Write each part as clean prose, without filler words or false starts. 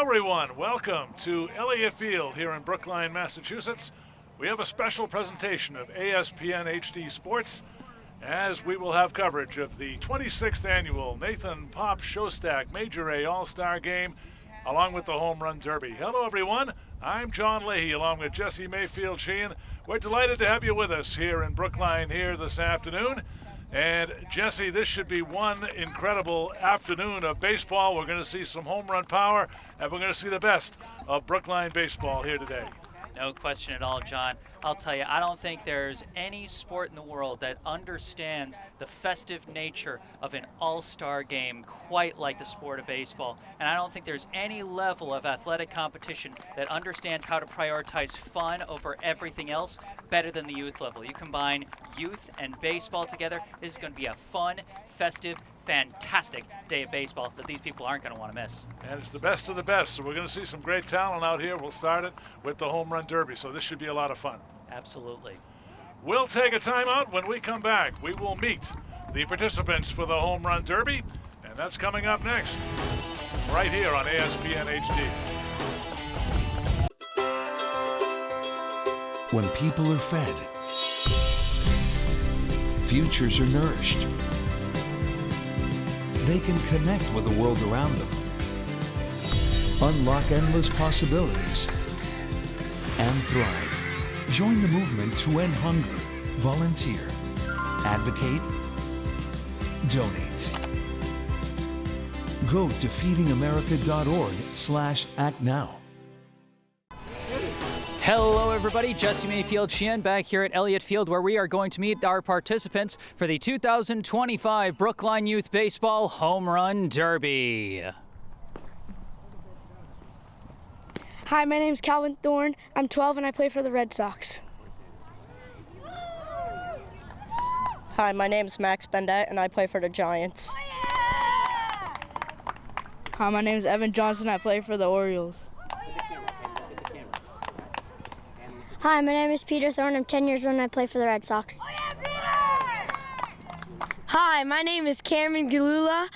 everyone. Welcome to Elliott Field here in Brookline, Massachusetts. We have a special presentation of ASPN HD Sports as we will have coverage of the 26th annual Nathan Pop Showstack Major A All-Star Game along with the Home Run Derby. Hello, everyone. I'm John Leahy along with Jesse Mayfield Sheehan. We're delighted to have you with us here in Brookline here this afternoon. And Jesse, this should be one incredible afternoon of baseball. We're going to see some home run power, and we're going to see the best of Brookline baseball here today. No question at all, John. I'll tell you, I don't think there's any sport in the world that understands the festive nature of an all-star game quite like the sport of baseball. And I don't think there's any level of athletic competition that understands how to prioritize fun over everything else better than the youth level. You combine youth and baseball together, this is going to be a fun, festive, fantastic day of baseball that these people aren't going to want to miss. And it's the best of the best, so we're going to see some great talent out here. We'll start it with the Home Run Derby, so this should be a lot of fun. Absolutely. We'll take a timeout. When we come back, we will meet the participants for the Home Run Derby, and that's coming up next, right here on ASPN HD. When people are fed, futures are nourished. They can connect with the world around them, unlock endless possibilities, and thrive. Join the movement to end hunger. Volunteer. Advocate. Donate. Go to feedingamerica.org/actnow. Hello, everybody. Jesse Mayfield Sheehan back here at Elliott Field, where we are going to meet our participants for the 2025 Brookline Youth Baseball Home Run Derby. Hi, my name is Calvin Thorne. I'm 12 and I play for the Red Sox. Hi, my name is Max Bendett and I play for the Giants. Hi, my name is Evan Johnson. I play for the Orioles. Hi, my name is Peter Thorne. I'm 10 years old and I play for the Red Sox. Hi, my name is Cameron Galula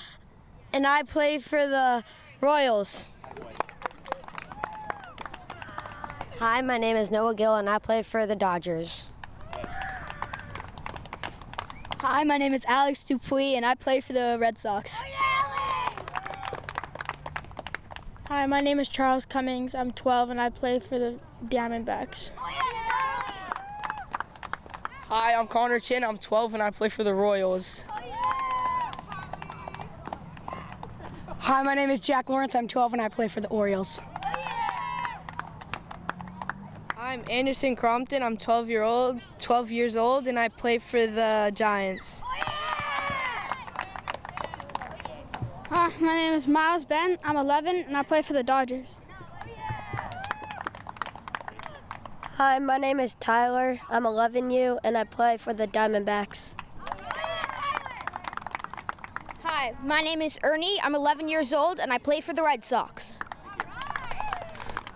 and I play for the Royals. Hi, my name is Noah Gill and I play for the Dodgers. Hi, my name is Alex Dupuis and I play for the Red Sox. Hi, my name is Charles Cummings. I'm 12 and I play for the Diamondbacks. Hi, I'm Connor Chin. I'm 12 and I play for the Royals. Hi, my name is Jack Lawrence. I'm 12 and I play for the Orioles. I'm Anderson Crompton. I'm 12 years old and I play for the Giants. Hi, my name is Miles Ben. I'm 11 and I play for the Dodgers. Hi, my name is Tyler. I'm 11U and I play for the Diamondbacks. Hi, my name is Ernie. I'm 11 years old and I play for the Red Sox.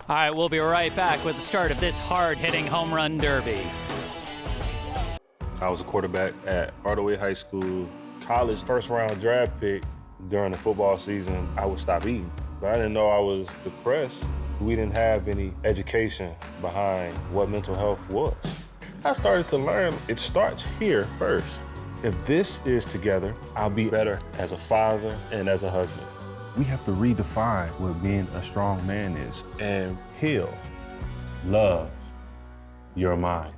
All right, we'll be right back with the start of this hard-hitting home run derby. I was a quarterback at Hardaway High School. College first-round draft pick. During the football season, I would stop eating. But I didn't know I was depressed. We didn't have any education behind what mental health was. I started to learn it starts here first. If this is together, I'll be better as a father and as a husband. We have to redefine what being a strong man is and heal, love your mind.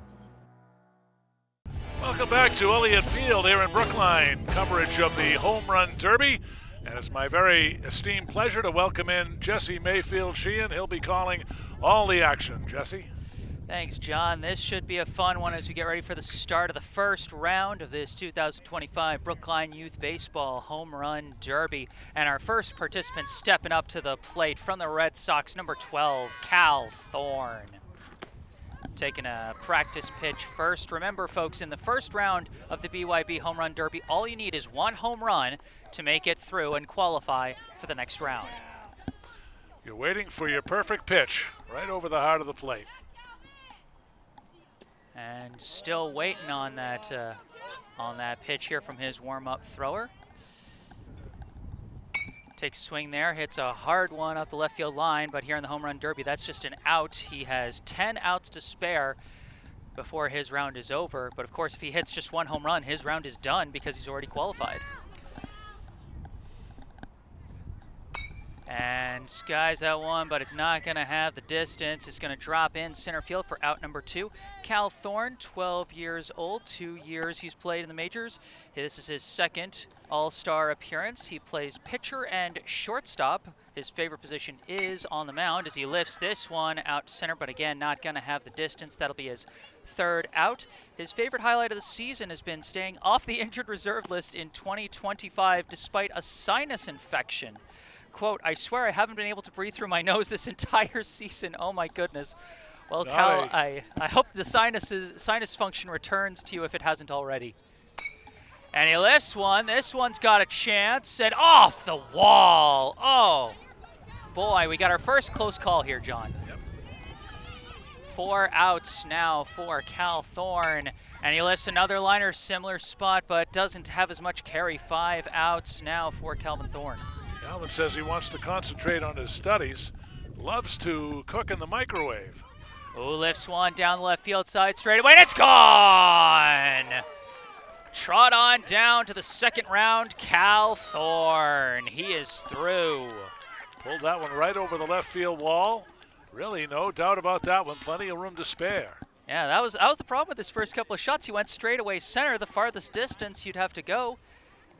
Welcome back to Elliott Field here in Brookline. Coverage of the Home Run Derby. And it's my very esteemed pleasure to welcome in Jesse Mayfield Sheehan. He'll be calling all the action. Jesse? Thanks, John. This should be a fun one as we get ready for the start of the first round of this 2025 Brookline Youth Baseball Home Run Derby. And our first participant stepping up to the plate from the Red Sox, number 12, Cal Thorne. Taking a practice pitch first. Remember, folks, in the first round of the BYB Home Run Derby, all you need is one home run to make it through and qualify for the next round. You're waiting for your perfect pitch right over the heart of the plate. And still waiting on that pitch here from his warm-up thrower. Takes a swing there, hits a hard one up the left field line, but here in the home run derby, that's just an out. He has 10 outs to spare before his round is over. But of course, if he hits just one home run, his round is done because he's already qualified. And skies that one, but it's not going to have the distance. It's going to drop in center field for out number 2. Cal Thorne, 12 years old, 2 years he's played in the majors. This is his second All-Star appearance. He plays pitcher and shortstop. His favorite position is on the mound as he lifts this one out to center, but again, not going to have the distance. That'll be his third out. His favorite highlight of the season has been staying off the injured reserve list in 2025 despite a sinus infection. Quote, I swear I haven't been able to breathe through my nose this entire season. Oh my goodness. Well, Cal, I hope the sinus function returns to you if it hasn't already. And he lifts one. This one's got a chance. And off the wall. Oh, boy, we got our first close call here, John. Yep. 4 outs now for Cal Thorne. And he lifts another liner, similar spot, but doesn't have as much carry. 5 outs now for Calvin Thorne. Calvin says he wants to concentrate on his studies, loves to cook in the microwave. Oh, lifts one down the left field side straight away, and it's gone! Trot on down to the second round, Cal Thorne. He is through. Pulled that one right over the left field wall. Really, no doubt about that one. Plenty of room to spare. Yeah, that was the problem with his first couple of shots. He went straight away center, the farthest distance you'd have to go.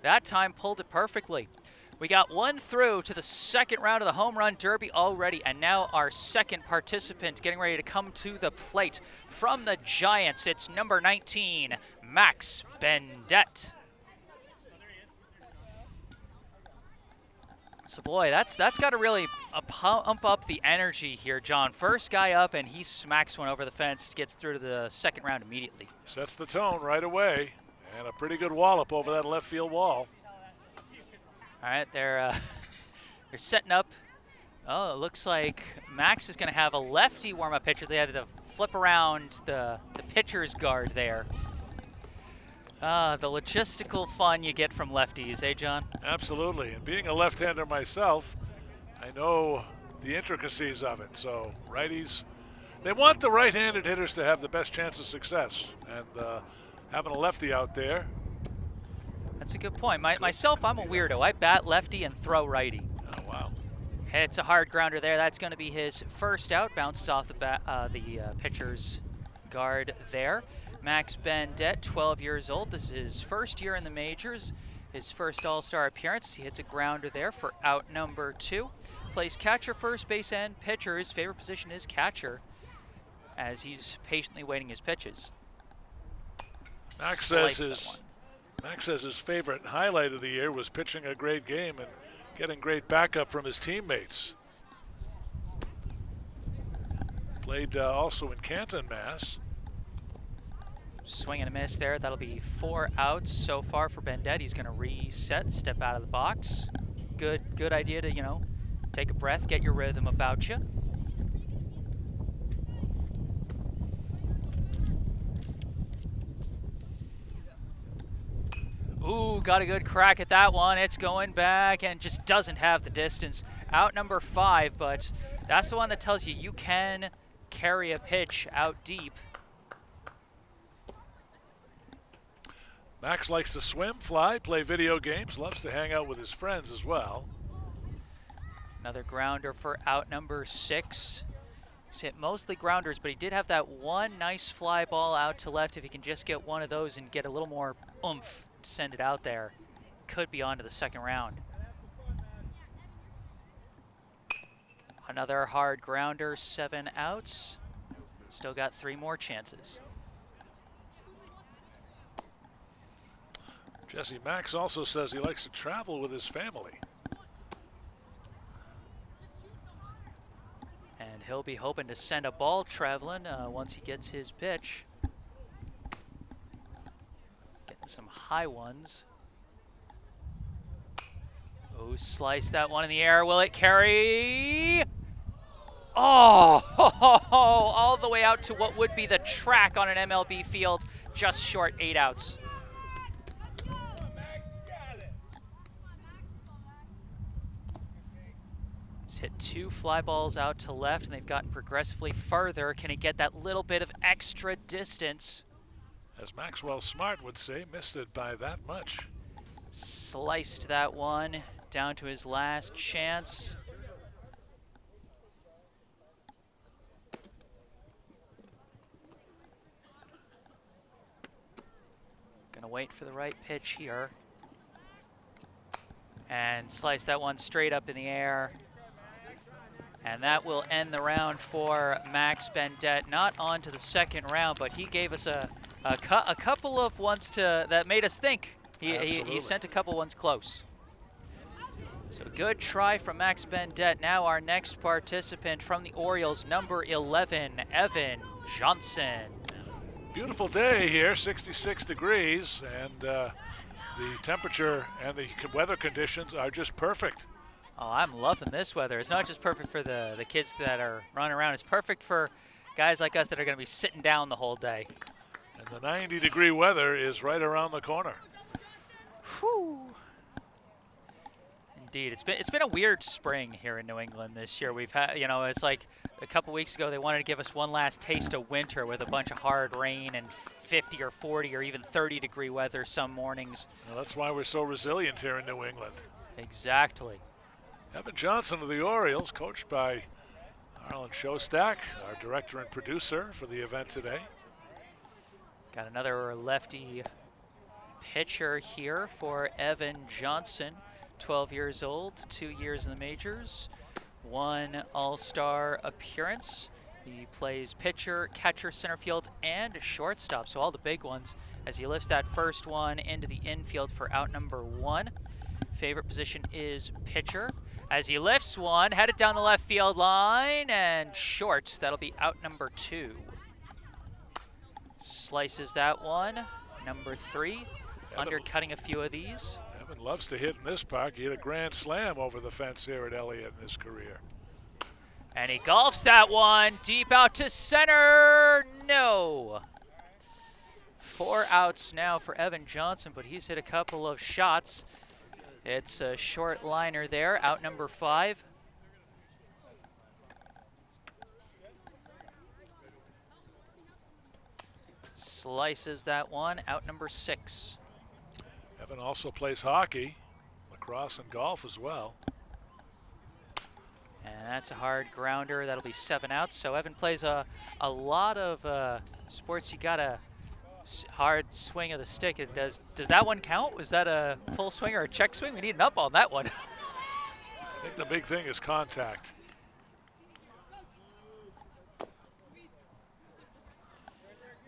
That time pulled it perfectly. We got one through to the second round of the home run derby already, and now our second participant getting ready to come to the plate from the Giants. It's number 19, Max Bendett. So boy, that's got to really pump up the energy here, John. First guy up, and he smacks one over the fence, gets through to the second round immediately. Sets the tone right away, and a pretty good wallop over that left field wall. All right, they're setting up. Oh, it looks like Max is going to have a lefty warm-up pitcher. They had to flip around the pitcher's guard there. The logistical fun you get from lefties, eh, John? Absolutely, and being a left-hander myself, I know the intricacies of it. So righties, they want the right-handed hitters to have the best chance of success, and having a lefty out there. That's a good point. Myself, I'm a weirdo. I bat lefty and throw righty. Oh, wow. Hits a hard grounder there. That's going to be his first out. Bounces off the pitcher's guard there. Max Bendett, 12 years old. This is his first year in the majors. His first All-Star appearance. He hits a grounder there for out number 2. Plays catcher, first base, and pitcher. His favorite position is catcher as he's patiently waiting his pitches. Max says his favorite highlight of the year was pitching a great game and getting great backup from his teammates. Played also in Canton, Mass. Swing and a miss there. That'll be 4 outs so far for Bendett. He's going to reset, step out of the box. Good idea to, take a breath, get your rhythm about you. Ooh, got a good crack at that one. It's going back and just doesn't have the distance. Out number 5, but that's the one that tells you can carry a pitch out deep. Max likes to swim, fly, play video games, loves to hang out with his friends as well. Another grounder for out number 6. He's hit mostly grounders, but he did have that one nice fly ball out to left. If he can just get one of those and get a little more oomph, send it out there, could be on to the second round. Another hard grounder, 7 outs. Still got 3 more chances. Jesse Max also says he likes to travel with his family. And he'll be hoping to send a ball traveling once he gets his pitch. Getting some high ones. Oh, slice that one in the air. Will it carry? Oh, all the way out to what would be the track on an MLB field. Just short 8 outs. He's hit 2 fly balls out to left, and they've gotten progressively further. Can he get that little bit of extra distance? As Maxwell Smart would say, missed it by that much. Sliced that one down to his last chance. Gonna wait for the right pitch here. And slice that one straight up in the air. And that will end the round for Max Bendett. Not on to the second round, but he gave us a couple of ones that made us think. He sent a couple ones close. So good try from Max Bendett. Now our next participant from the Orioles, number 11, Evan Johnson. Beautiful day here, 66 degrees, and the temperature and the weather conditions are just perfect. Oh, I'm loving this weather. It's not just perfect for the kids that are running around. It's perfect for guys like us that are going to be sitting down the whole day. And the 90-degree weather is right around the corner. Whew. Indeed, it's been a weird spring here in New England this year. We've had, it's like a couple weeks ago they wanted to give us one last taste of winter with a bunch of hard rain and 50 or 40 or even 30-degree weather some mornings. Well, that's why we're so resilient here in New England. Exactly. Evan Johnson of the Orioles, coached by Arlen Showstack, our director and producer for the event today. Got another lefty pitcher here for Evan Johnson, 12 years old, 2 years in the majors, 1 All-Star appearance. He plays pitcher, catcher, center field, and shortstop, so all the big ones as he lifts that first one into the infield for out number 1. Favorite position is pitcher. As he lifts one, headed down the left field line, and short. That'll be out number 2. Slices that one, number 3. Undercutting a few of these. Evan loves to hit in this park. He hit a grand slam over the fence here at Elliott in his career. And he golfs that one deep out to center. No. 4 outs now for Evan Johnson, but he's hit a couple of shots. It's a short liner there, out number 5. Slices that one, out number 6. Evan also plays hockey, lacrosse, and golf as well. And that's a hard grounder. That'll be 7 outs. So Evan plays a lot of sports. You got a hard swing of the stick. Does that one count? Was that a full swing or a check swing? We need an up on that one. I think the big thing is contact.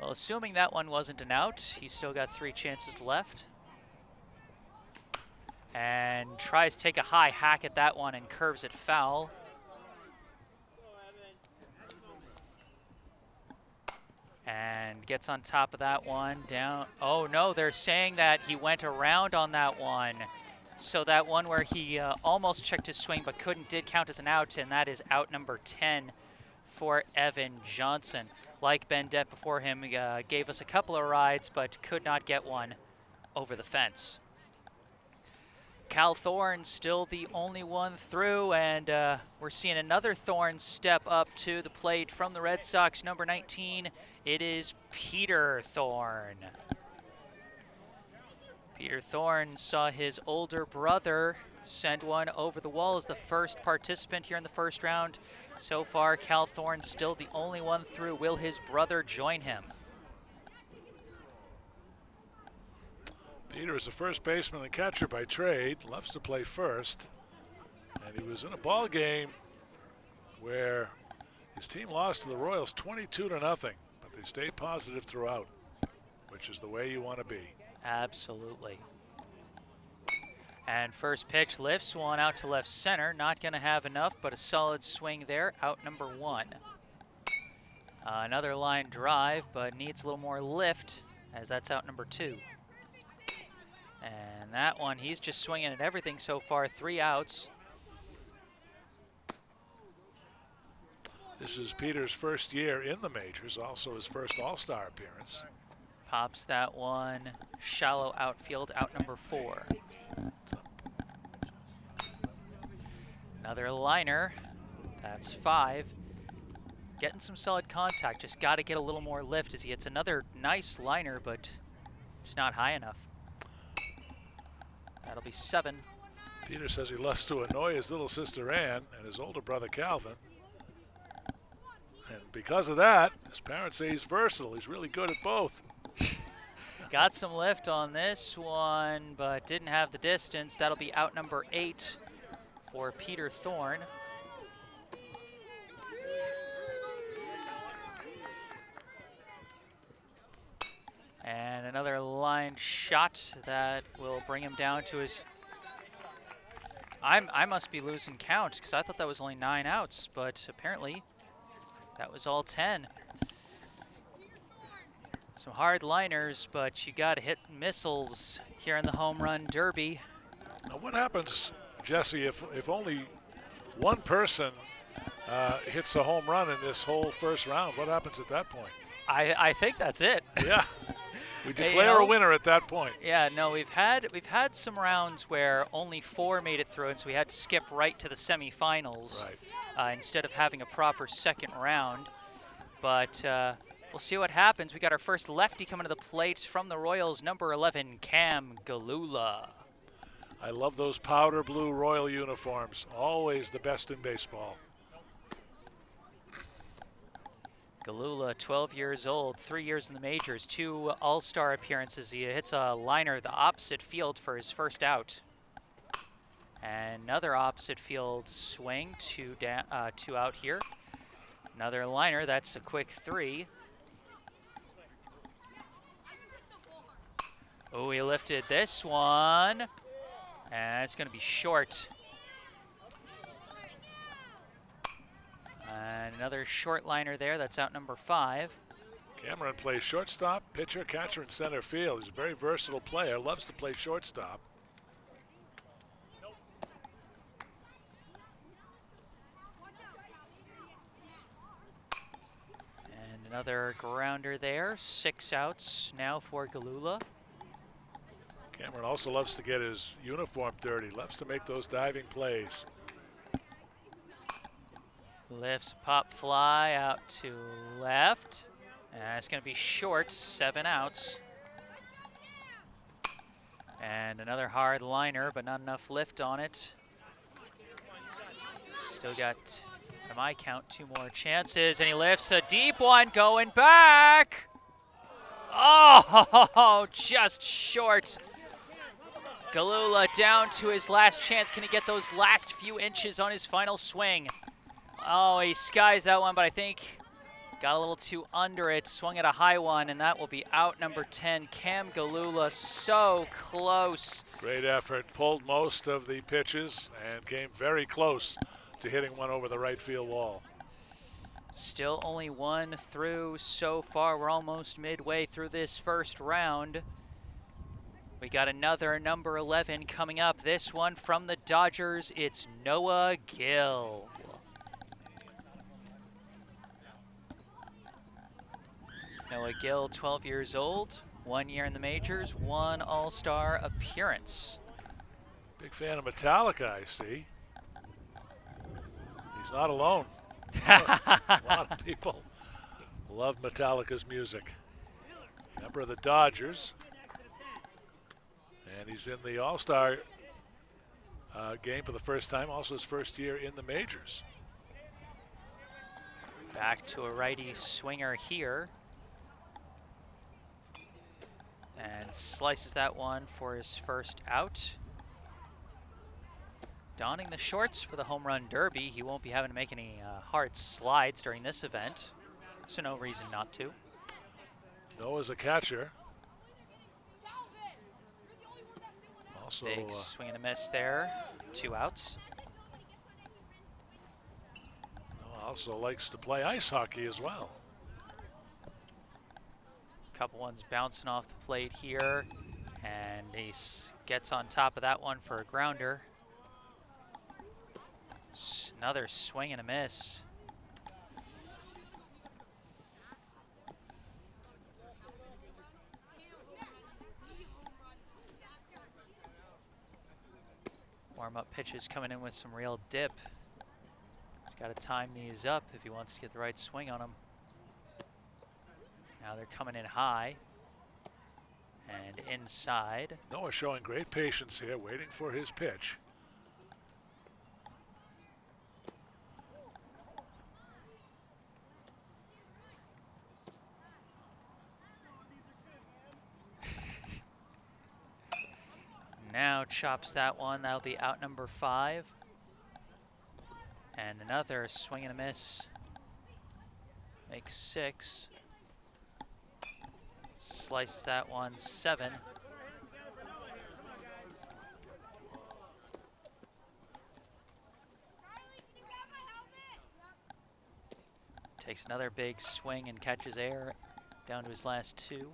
Well, assuming that one wasn't an out, he's still got 3 chances left. And tries to take a high hack at that one and curves it foul. And gets on top of that one, down. Oh no, they're saying that he went around on that one. So that one where he almost checked his swing but couldn't did count as an out, and that is out number 10 for Evan Johnson. Like Bendett before him, gave us a couple of rides but could not get one over the fence. Cal Thorne still the only one through, and we're seeing another Thorne step up to the plate from the Red Sox, number 19. It is Peter Thorne. Peter Thorne saw his older brother send one over the wall as the first participant here in the first round. So far, Cal Thorne still the only one through. Will his brother join him? Peter is a first baseman and catcher by trade, loves to play first. And he was in a ball game where his team lost to the Royals 22-0, but they stayed positive throughout, which is the way you want to be. Absolutely. And first pitch lifts one out to left center. Not going to have enough, but a solid swing there, out number 1. Another line drive, but needs a little more lift, as that's out number 2. And that one, he's just swinging at everything so far, 3 outs. This is Peter's first year in the majors, also his first All-Star appearance. Pops that one, shallow outfield, out number 4. Another liner. That's 5. Getting some solid contact. Just got to get a little more lift as he hits another nice liner, but just not high enough. That'll be 7. Peter says he loves to annoy his little sister Ann and his older brother Calvin. And because of that, his parents say he's versatile. He's really good at both. Got some lift on this one, but didn't have the distance. That'll be out number 8 for Peter Thorne. And another line shot that will bring him down to his... I must be losing count because I thought that was only 9 outs, but apparently that was all 10. Some hard liners, but you got to hit missiles here in the home run derby. Now what happens, Jesse, if only one person hits a home run in this whole first round? What happens at that point? I think that's it. Yeah. We declare a winner at that point. Yeah, no, we've had some rounds where only 4 made it through, and so we had to skip right to the semifinals instead of having a proper second round. But we'll see what happens. We got our first lefty coming to the plate from the Royals, number 11, Cam Galula. I love those powder blue Royal uniforms. Always the best in baseball. Galula, 12 years old, 3 years in the majors, 2 all-star appearances. He hits a liner the opposite field for his first out. And another opposite field swing, 2 out here. Another liner, that's a quick 3. Oh, he lifted this one. And it's going to be short. And another short liner there. That's out number 5. Cameron plays shortstop, pitcher, catcher, and center field. He's a very versatile player. Loves to play shortstop. And another grounder there. 6 outs now for Galula. Cameron also loves to get his uniform dirty. Loves to make those diving plays. Lifts pop fly out to left. And it's going to be short, 7 outs. And another hard liner, but not enough lift on it. Still got, by my count, 2 more chances. And he lifts a deep one going back. Oh, just short. Galula down to his last chance. Can he get those last few inches on his final swing? Oh, he skies that one, but I think got a little too under it. Swung at a high one, and that will be out number 10. Cam Galula, so close. Great effort. Pulled most of the pitches and came very close to hitting one over the right field wall. Still only 1 through so far. We're almost midway through this first round. We got another number 11 coming up. This one from the Dodgers, it's Noah Gill. Noah Gill, 12 years old, 1 year in the majors, 1 all-star appearance. Big fan of Metallica, I see. He's not alone. A lot of people love Metallica's music. Member of the Dodgers. And he's in the All-Star game for the first time, also his first year in the majors. Back to a righty swinger here. And slices that one for his first out. Donning the shorts for the home run derby. He won't be having to make any hard slides during this event, so no reason not to. Noah's a catcher. Also, big swing and a miss there. 2 outs. Noah also likes to play ice hockey as well. Couple ones bouncing off the plate here, and he gets on top of that one for a grounder. Another swing and a miss. Warm-up pitches coming in with some real dip He's got to time these up if he wants to get the right swing on them. Now they're coming in high and inside. Noah showing great patience here, waiting for his pitch. Now chops that one. That'll be out number 5. And another swing and a miss. Makes 6. Slices that one, 7. Takes another big swing and catches air down to his last 2.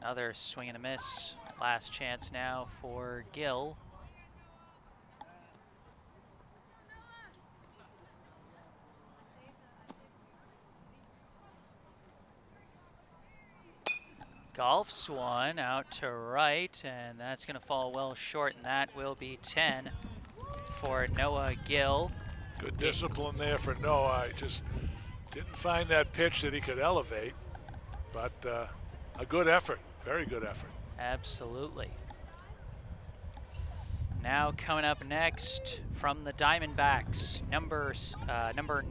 Another swing and a miss. Last chance now for Gill. Golfs one out to right, and that's going to fall well short, and that will be 10 for Noah Gill. Good discipline there for Noah. He just didn't find that pitch that he could elevate, but a good effort, very good effort. Absolutely. Now coming up next from the Diamondbacks, number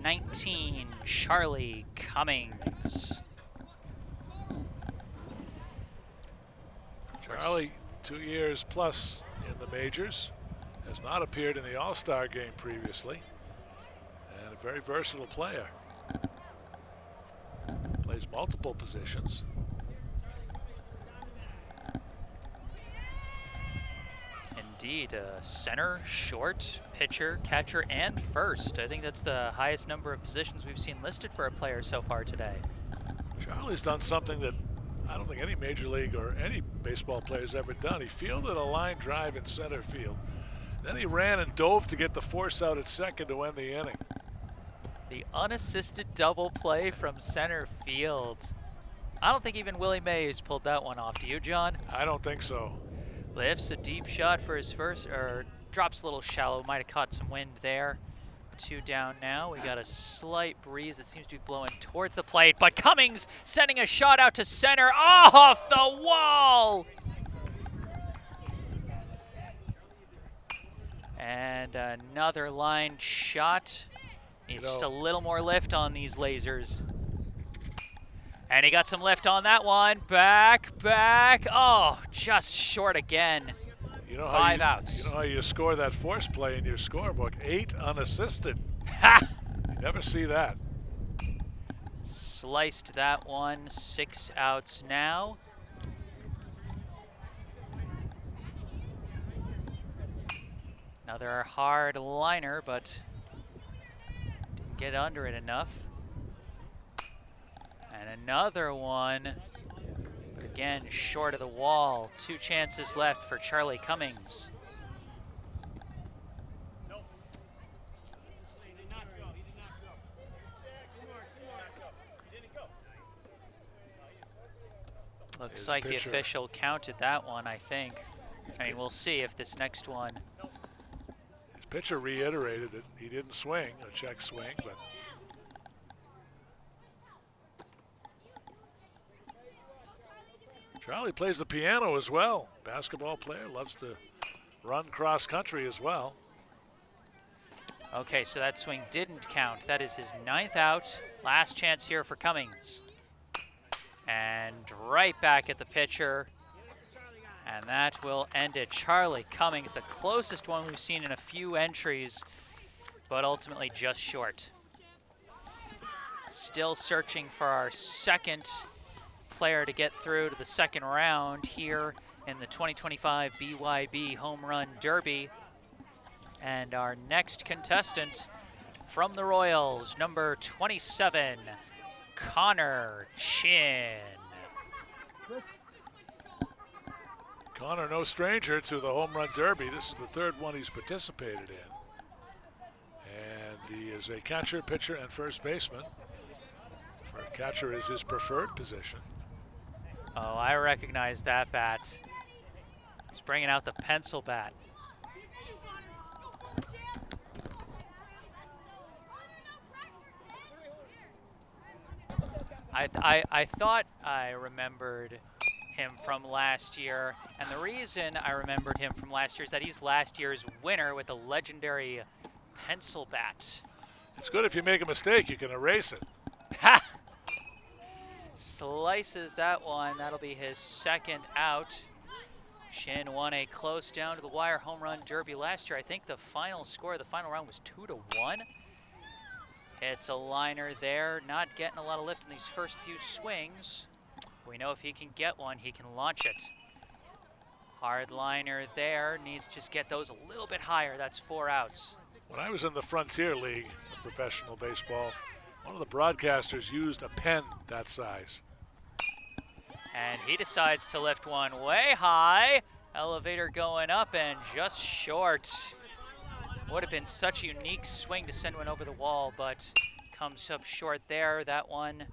19, Charlie Cummings. Charlie, 2 years plus in the majors, has not appeared in the All-Star game previously, and a very versatile player. Plays multiple positions. Indeed, center, short, pitcher, catcher, and first. I think that's the highest number of positions we've seen listed for a player so far today. Charlie's done something that I don't think any major league or any baseball player's ever done. He fielded a line drive in center field. Then he ran and dove to get the force out at second to end the inning. The unassisted double play from center field. I don't think even Willie Mays pulled that one off. Do you, John? I don't think so. Lifts a deep shot for his first, or drops a little shallow. Might have caught some wind there. 2 down now. We got a slight breeze that seems to be blowing towards the plate, but Cummings sending a shot out to center off the wall. And another line shot. Needs just a little more lift on these lasers. And he got some lift on that one. Back. Oh, just short again. You know 5 outs. You know how you score that force play in your scorebook? 8 unassisted. Ha! You never see that. Sliced that one. 6 outs now. Another hard liner, but didn't get under it enough. And another one, but again, short of the wall. 2 chances left for Charlie Cummings. Looks like the official counted that one, I think. I mean, we'll see if this next one. His pitcher reiterated that he didn't swing, a check swing, but Charlie plays the piano as well. Basketball player, loves to run cross country as well. Okay, so that swing didn't count. That is his 9th out. Last chance here for Cummings. And right back at the pitcher. And that will end it. Charlie Cummings, the closest one we've seen in a few entries, but ultimately just short. Still searching for our second player to get through to the second round here in the 2025 BYB Home Run Derby. And our next contestant from the Royals, number 27, Connor Chin. Connor, no stranger to the home run derby. This is the third one he's participated in. And he is a catcher, pitcher, and first baseman. For a catcher is his preferred position. Oh, I recognize that bat. He's bringing out the pencil bat. I thought I remembered him from last year, and the reason I remembered him from last year is that he's last year's winner with the legendary pencil bat. It's good if you make a mistake, you can erase it. Ha! Slices that one. That'll be his second out. Shin won a close down to the wire home run derby last year. I think the final score of the final round was 2-1. It's a liner there, not getting a lot of lift in these first few swings. We know if he can get one, he can launch it. Hard liner there, needs to just get those a little bit higher. That's 4 outs. When I was in the Frontier League of professional baseball, one of the broadcasters used a pen that size. And he decides to lift one way high. Elevator going up and just short. Would have been such a unique swing to send one over the wall, but comes up short there. That one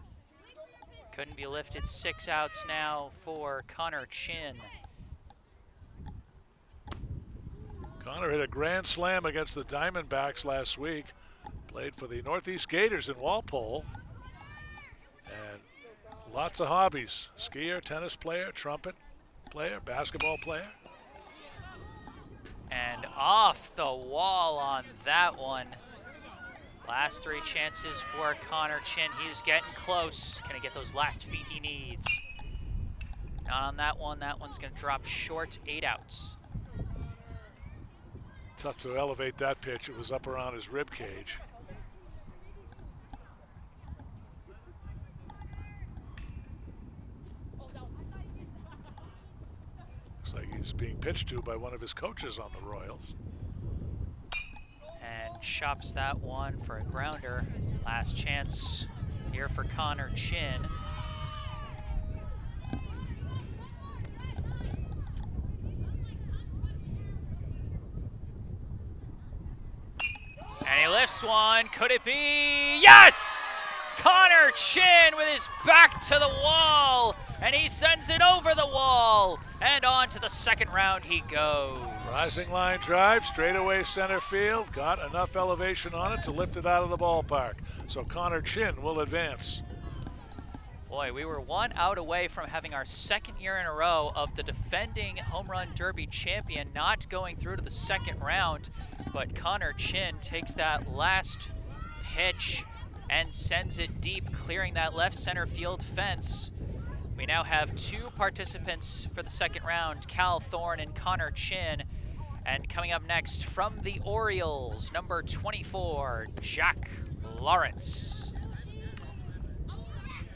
couldn't be lifted. 6 outs now for Connor Chin. Connor hit a grand slam against the Diamondbacks last week. Played for the Northeast Gators in Walpole. And lots of hobbies. Skier, tennis player, trumpet player, basketball player. And off the wall on that one. Last 3 chances for Connor Chin. He's getting close. Can he get those last feet he needs? Not on that one. That one's going to drop short. 8 outs. Tough to elevate that pitch. It was up around his rib cage. Looks like he's being pitched to by one of his coaches on the Royals. And chops that one for a grounder. Last chance here for Connor Chin. And he lifts one. Could it be? Yes! Connor Chin with his back to the wall. And he sends it over the wall. And on to the second round he goes. Rising line drive, straightaway center field. Got enough elevation on it to lift it out of the ballpark. So Connor Chin will advance. Boy, we were 1 out away from having our second year in a row of the defending home run derby champion not going through to the second round. But Connor Chin takes that last pitch and sends it deep, clearing that left center field fence. We now have 2 participants for the second round, Cal Thorne and Connor Chin. And coming up next from the Orioles, number 24, Jack Lawrence.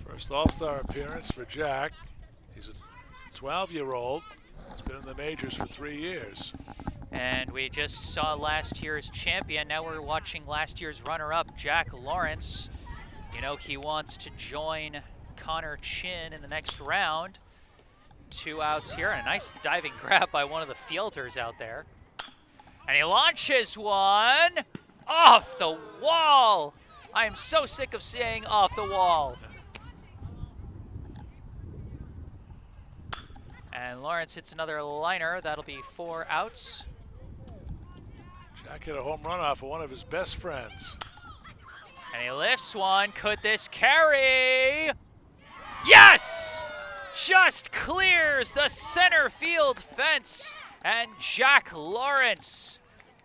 First All-Star appearance for Jack. He's a 12-year-old. He's been in the majors for 3 years. And we just saw last year's champion. Now we're watching last year's runner-up, Jack Lawrence. You know, he wants to join Connor Chin in the next round. 2 outs here, and a nice diving grab by one of the fielders out there. And he launches one off the wall. I am so sick of seeing off the wall. And Lawrence hits another liner. That'll be 4 outs. Jack hit a home run off of one of his best friends. And he lifts one. Could this carry? Yes! Just clears the center field fence. And Jack Lawrence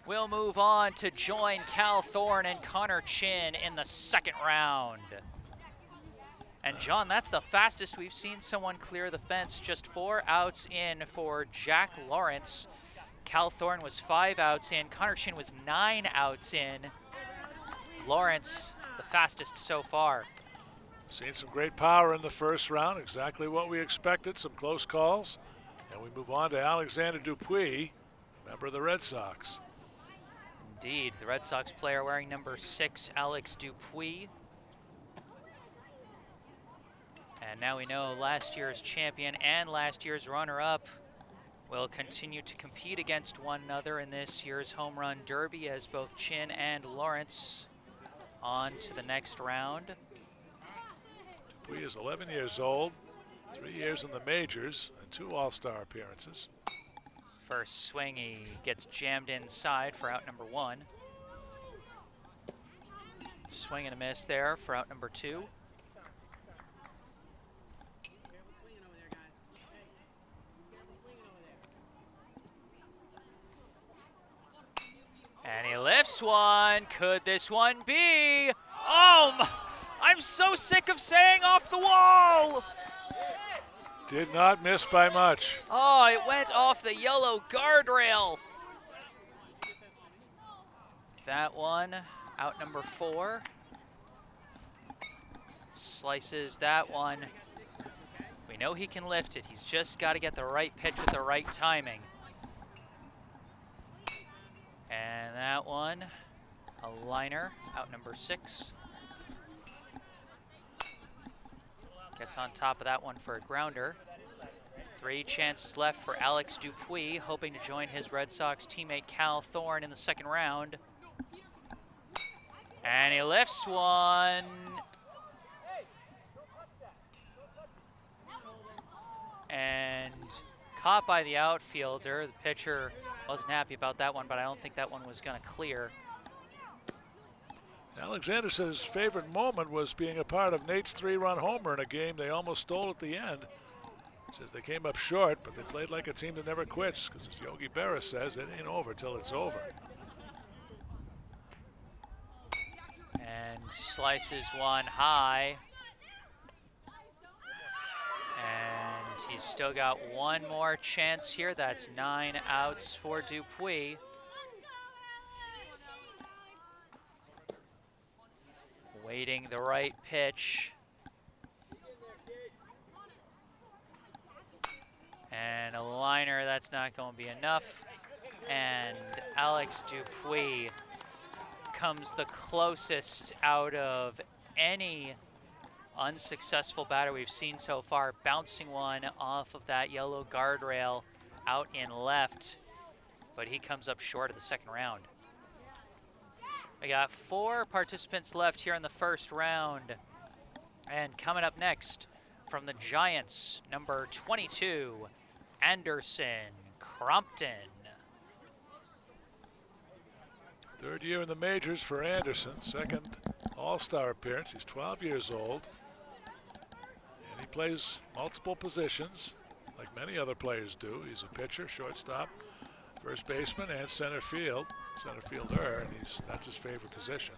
will move on to join Cal Thorne and Connor Chin in the second round. And John, that's the fastest we've seen someone clear the fence. Just 4 outs in for Jack Lawrence. Cal Thorne was 5 outs in. Connor Chin was 9 outs in. Lawrence, the fastest so far. Seen some great power in the first round, exactly what we expected, some close calls. And we move on to Alexander Dupuis, member of the Red Sox. Indeed, the Red Sox player wearing number 6, Alex Dupuis. And now we know last year's champion and last year's runner-up will continue to compete against one another in this year's Home Run Derby as both Chin and Lawrence on to the next round. Dupuis is 11 years old, 3 years in the majors, and 2 All-Star appearances. First swing, he gets jammed inside for out number 1. Swing and a miss there for out number 2. And he lifts one. Could this one be? Oh, I'm so sick of saying off the wall. Did not miss by much. Oh, it went off the yellow guardrail. That one, out number 4. Slices that one. We know he can lift it. He's just got to get the right pitch with the right timing. And that one, a liner, out number 6. Gets on top of that one for a grounder. 3 chances left for Alex Dupuis, hoping to join his Red Sox teammate Cal Thorne in the second round. And he lifts one. And caught by the outfielder. The pitcher wasn't happy about that one, but I don't think that one was going to clear. Alexanderson's favorite moment was being a part of Nate's 3-run homer in a game they almost stole at the end. Says they came up short, but they played like a team that never quits, because as Yogi Berra says, it ain't over till it's over. And slices one high. And he's still got one more chance here. That's 9 outs for Dupuis. Waiting the right pitch. And a liner, that's not going to be enough. And Alex Dupuis comes the closest out of any unsuccessful batter we've seen so far, bouncing one off of that yellow guardrail out in left, but he comes up short of the second round. We got 4 participants left here in the first round, and coming up next from the Giants, number 22, Anderson Crompton. 3rd year in the majors for Anderson, 2nd All-Star appearance. He's 12 years old, and he plays multiple positions like many other players do. He's a pitcher, shortstop, first baseman, and center fielder, and that's his favorite position.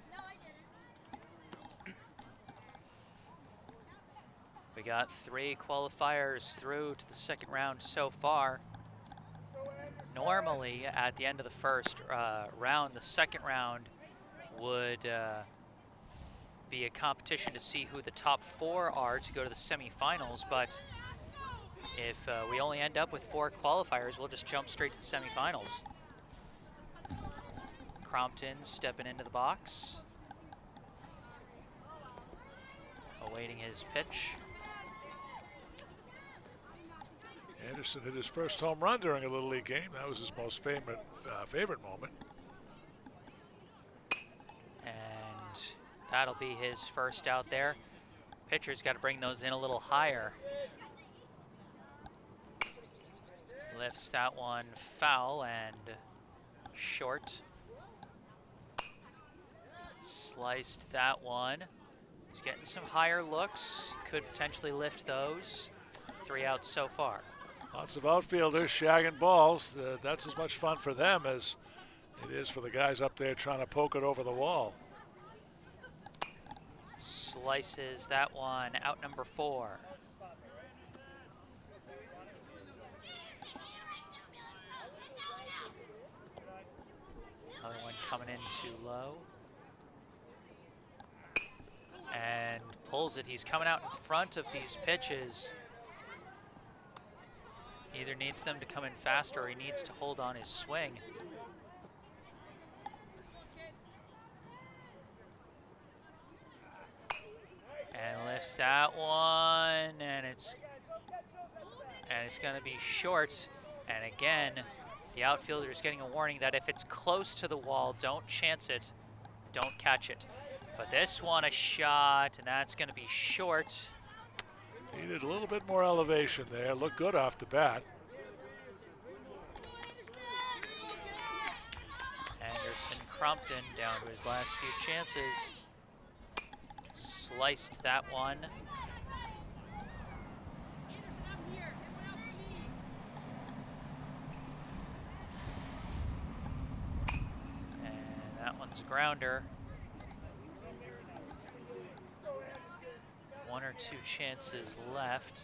We got 3 qualifiers through to the second round so far. Normally, at the end of the first round, the second round would be a competition to see who the top 4 are to go to the semifinals, but if we only end up with 4 qualifiers, we'll just jump straight to the semifinals. Crompton stepping into the box, awaiting his pitch. Anderson hit his first home run during a Little League game. That was his most favorite moment. And that'll be his first out there. Pitcher's got to bring those in a little higher. Lifts that one foul and short. Sliced that one. He's getting some higher looks. Could potentially lift those. 3 outs so far. Lots of outfielders shagging balls. That's as much fun for them as it is for the guys up there trying to poke it over the wall. Slices that one, out number 4. Another one coming in too low. And pulls it. He's coming out in front of these pitches. Either needs them to come in faster or he needs to hold on his swing. And lifts that one, and it's going to be short. And again, the outfielder is getting a warning that if it's close to the wall, don't chance it, don't catch it. But this one, a shot, and that's going to be short. Needed a little bit more elevation there. Looked good off the bat. Anderson Crumpton down to his last few chances. Sliced that one. And that one's a grounder. 1 or 2 chances left.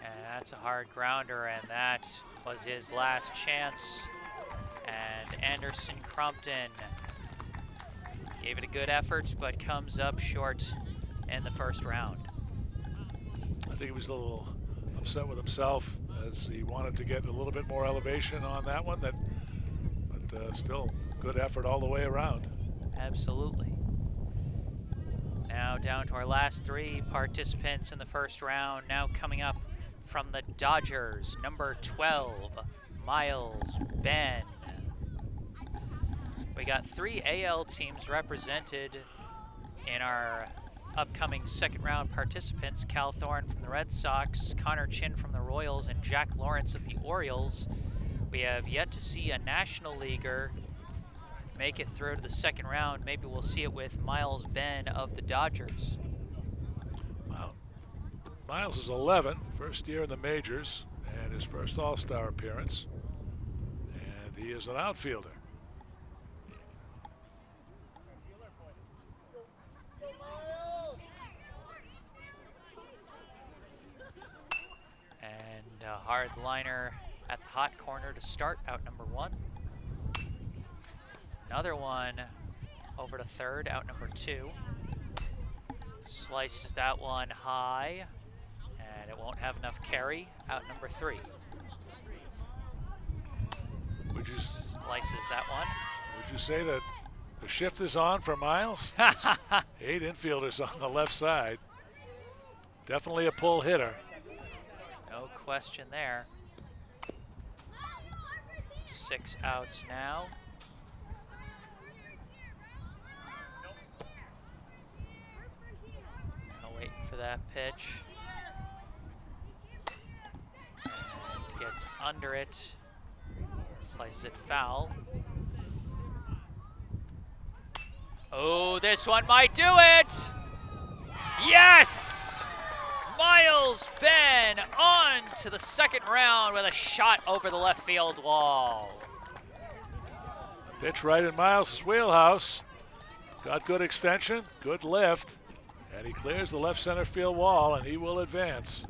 And that's a hard grounder, and that was his last chance. And Anderson Crumpton gave it a good effort, but comes up short in the first round. I think he was a little upset with himself as he wanted to get a little bit more elevation on that one, but still good effort all the way around. Absolutely. Now down to our last 3 participants in the first round. Now coming up from the Dodgers, number 12, Miles Ben. We got 3 AL teams represented in our upcoming second round participants. Cal Thorne from the Red Sox, Connor Chin from the Royals, and Jack Lawrence of the Orioles. We have yet to see a National Leaguer make it through to the second round. Maybe we'll see it with Miles Ben of the Dodgers. Wow. Miles is 11, first year in the majors, and his first All-Star appearance. And he is an outfielder. And a hard liner at the hot corner to start, out number 1. Another one over to third, out number 2. Slices that one high, and it won't have enough carry, out number 3. Slices that one. Would you say that the shift is on for Miles? 8 infielders on the left side. Definitely a pull hitter. No question there. 6 outs now. Waiting for that pitch. And gets under it. Slices it foul. Oh, this one might do it! Yes! Miles Ben on to the second round with a shot over the left field wall. Pitch right in Miles' wheelhouse. Got good extension, good lift, and he clears the left center field wall, and he will advance.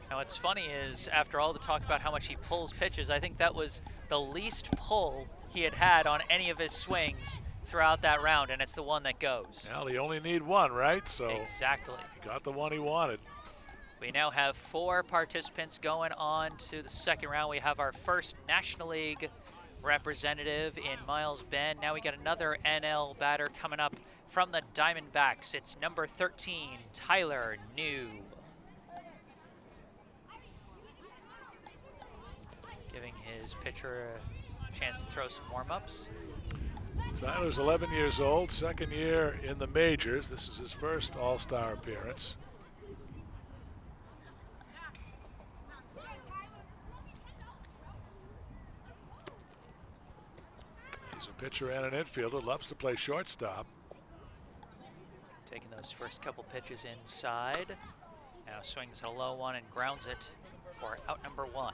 Now what's funny is, after all the talk about how much he pulls pitches, I think that was the least pull he had on any of his swings throughout that round, and it's the one that goes. Well, he only need one, right? So exactly. He got the one he wanted. We now have 4 participants going on to the second round. We have our first National League representative in Miles Ben. Now we got another NL batter coming up from the Diamondbacks. It's number 13, Tyler New. Giving his pitcher a chance to throw some warm-ups. Tyler's 11 years old, second year in the majors. This is his first All-Star appearance. He's a pitcher and an infielder, loves to play shortstop. Taking those first couple pitches inside. Now swings a low one and grounds it for out number 1.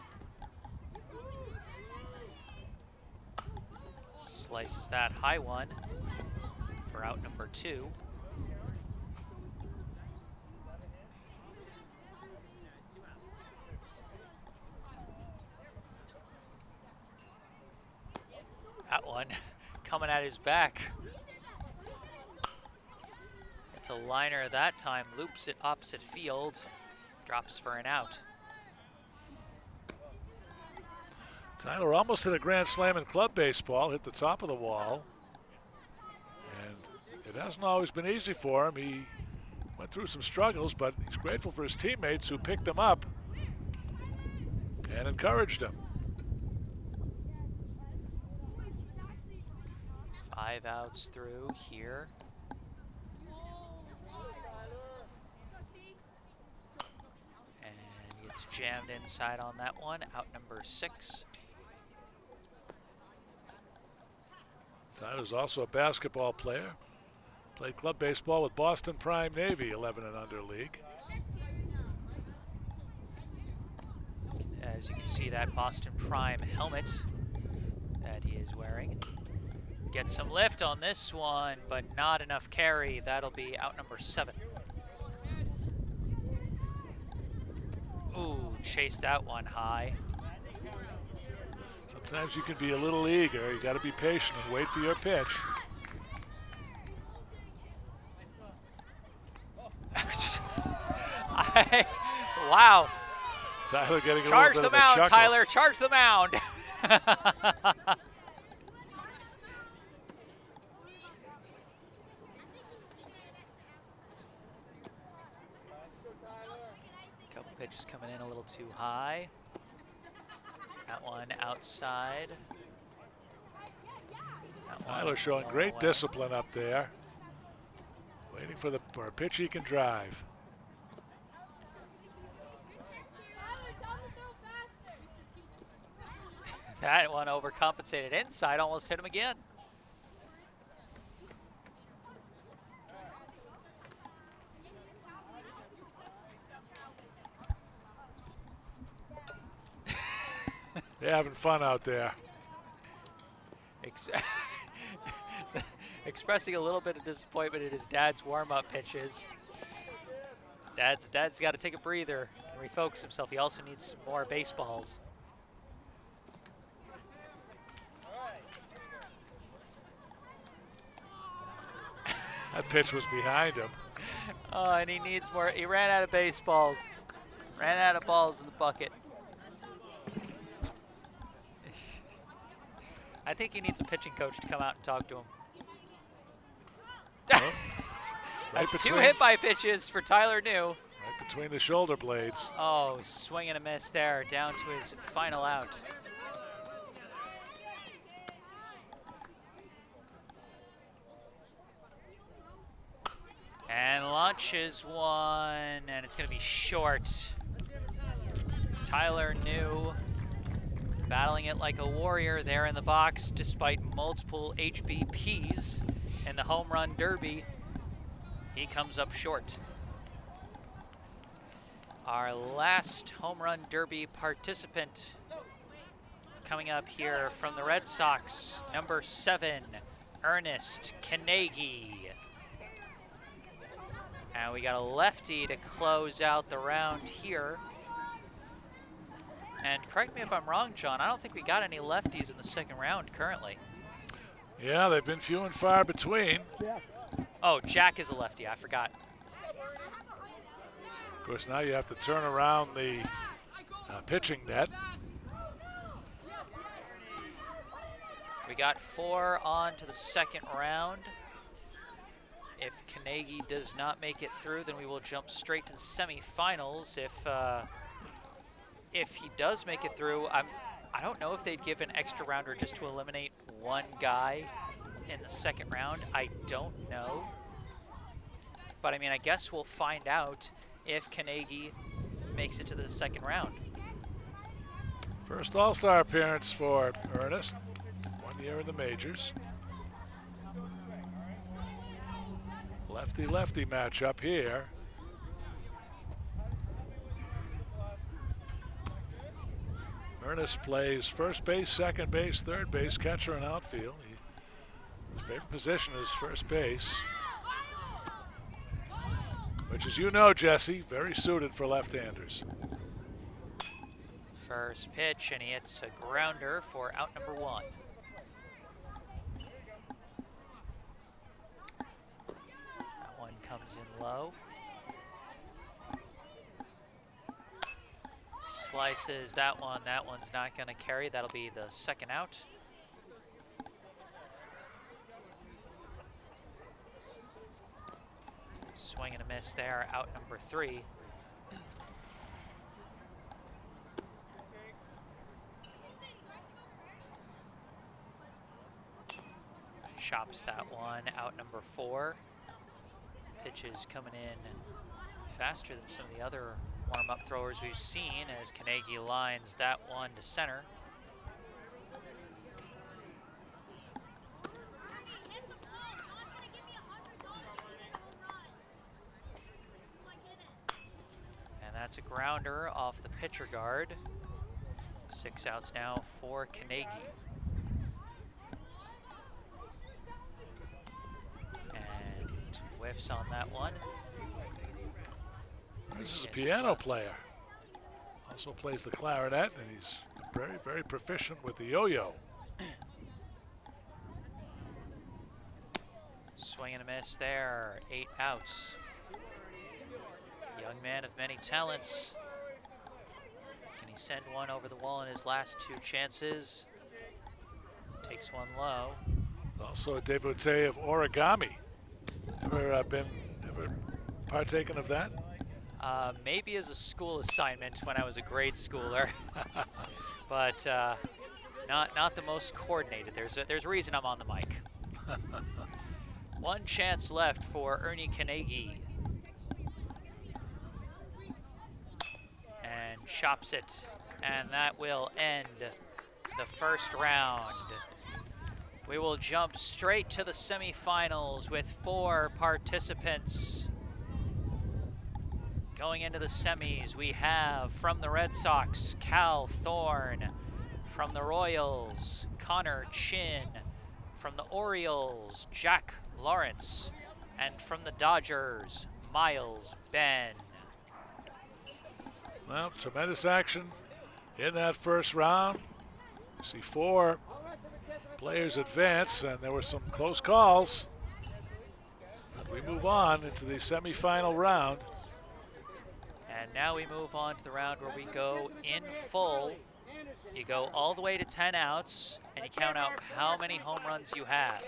Slices that high one for out number 2. That one coming at his back. It's a liner that time, loops it opposite field, drops for an out. Tyler almost hit a grand slam in club baseball, hit the top of the wall. And it hasn't always been easy for him. He went through some struggles, but he's grateful for his teammates who picked him up and encouraged him. 5 outs through here. And he gets jammed inside on that one, out number 6. Tyler's also a basketball player. Played club baseball with Boston Prime Navy, 11 and under league. As you can see, that Boston Prime helmet that he is wearing. Get some lift on this one, but not enough carry. That'll be out number 7. Ooh, chased that one high. Sometimes you can be a little eager. You got to be patient and wait for your pitch. Wow. Tyler getting Charge a the little bit of mound, a chuckle. Tyler. Charge the mound. Couple pitches coming in a little too high. That one outside. That Tyler one showing blown great away. discipline up there. Waiting for a pitch he can drive. That one overcompensated inside, almost hit him again. They're having fun out there. Expressing a little bit of disappointment in his dad's warm-up pitches. Dad's got to take a breather and refocus himself. He also needs some more baseballs. That pitch was behind him. Oh, and he needs more. He ran out of baseballs. Ran out of balls in the bucket. I think he needs a pitching coach to come out and talk to him. Well, That's 2 hit-by pitches for Tyler New. Right between the shoulder blades. Oh, swing and a miss there, down to his final out. And launches one, and it's going to be short. Tyler New battling it like a warrior there in the box despite multiple HBPs in the home run derby. He comes up short. Our last home run derby participant coming up here from the Red Sox, number 7, Ernest Kanegi. And we got a lefty to close out the round here. And correct me if I'm wrong, John, I don't think we got any lefties in the second round currently. Yeah, they've been few and far between. Oh, Jack is a lefty, I forgot. Of course, now you have to turn around the pitching net. We got 4 on to the second round. If Kanegi does not make it through, then we will jump straight to the semifinals. If he does make it through, I don't know if they'd give an extra rounder just to eliminate one guy in the second round. I don't know. But I mean, I guess we'll find out if Kanegi makes it to the second round. First All-Star appearance for Ernest. 1 year in the majors. Lefty-lefty matchup here. Ernest plays first base, second base, third base, catcher, and outfield. His favorite position is first base, which, as you know, Jesse, very suited for left-handers. First pitch, and he hits a grounder for out number 1. That one comes in low. Slices that one. That one's not going to carry. That'll be the second out. Swing and a miss there, out number 3. Chops that one, out number 4. Pitches coming in faster than some of the other warm-up throwers we've seen as Carnegie lines that one to center. And that's a grounder off the pitcher guard. 6 outs now for Carnegie. And whiffs on that one. This is a piano player. Also plays the clarinet, and he's very, very proficient with the yo-yo. Swing and a miss there, 8 outs. Young man of many talents. Can he send one over the wall in his last 2 chances? Takes one low. Also a devotee of origami. Ever partaken of that? Maybe as a school assignment when I was a grade schooler, but not the most coordinated. There's a reason I'm on the mic. 1 chance left for Ernie Carnegie. And chops it, and that will end the first round. We will jump straight to the semifinals with 4 participants. Going into the semis, we have from the Red Sox, Cal Thorne. From the Royals, Connor Chin. From the Orioles, Jack Lawrence. And from the Dodgers, Miles Ben. Well, tremendous action in that first round. You see 4 players advance, and there were some close calls. And we move on into the semifinal round. And now we move on to the round where we go in full. You go all the way to 10 outs, and you count out how many home runs you have.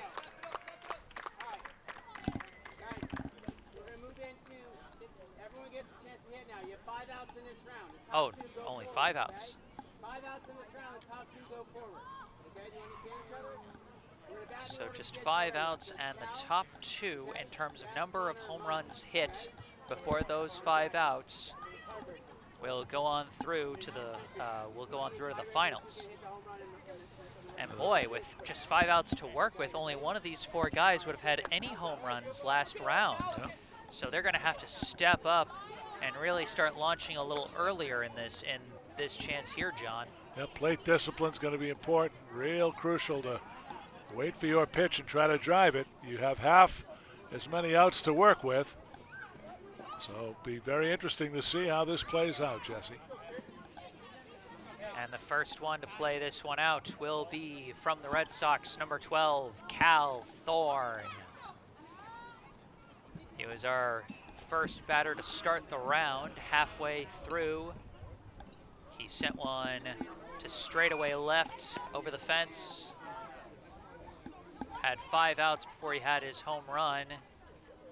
Oh, only 5 outs. 5 outs in this round, the top 2 go forward. Okay, do you understand each other? So just 5 outs, and the top 2 in terms of number of home runs hit before those 5 outs will go on through to the finals. And boy, with just 5 outs to work with, only one of these 4 guys would have had any home runs last round. So they're going to have to step up and really start launching a little earlier in this chance here, John. Yeah, plate discipline's going to be important. Real crucial to wait for your pitch and try to drive it. You have half as many outs to work with. So it'll be very interesting to see how this plays out, Jesse. And the first one to play this one out will be from the Red Sox, number 12, Cal Thorne. He was our first batter to start the round. Halfway through, he sent one to straightaway left over the fence. Had 5 outs before he had his home run.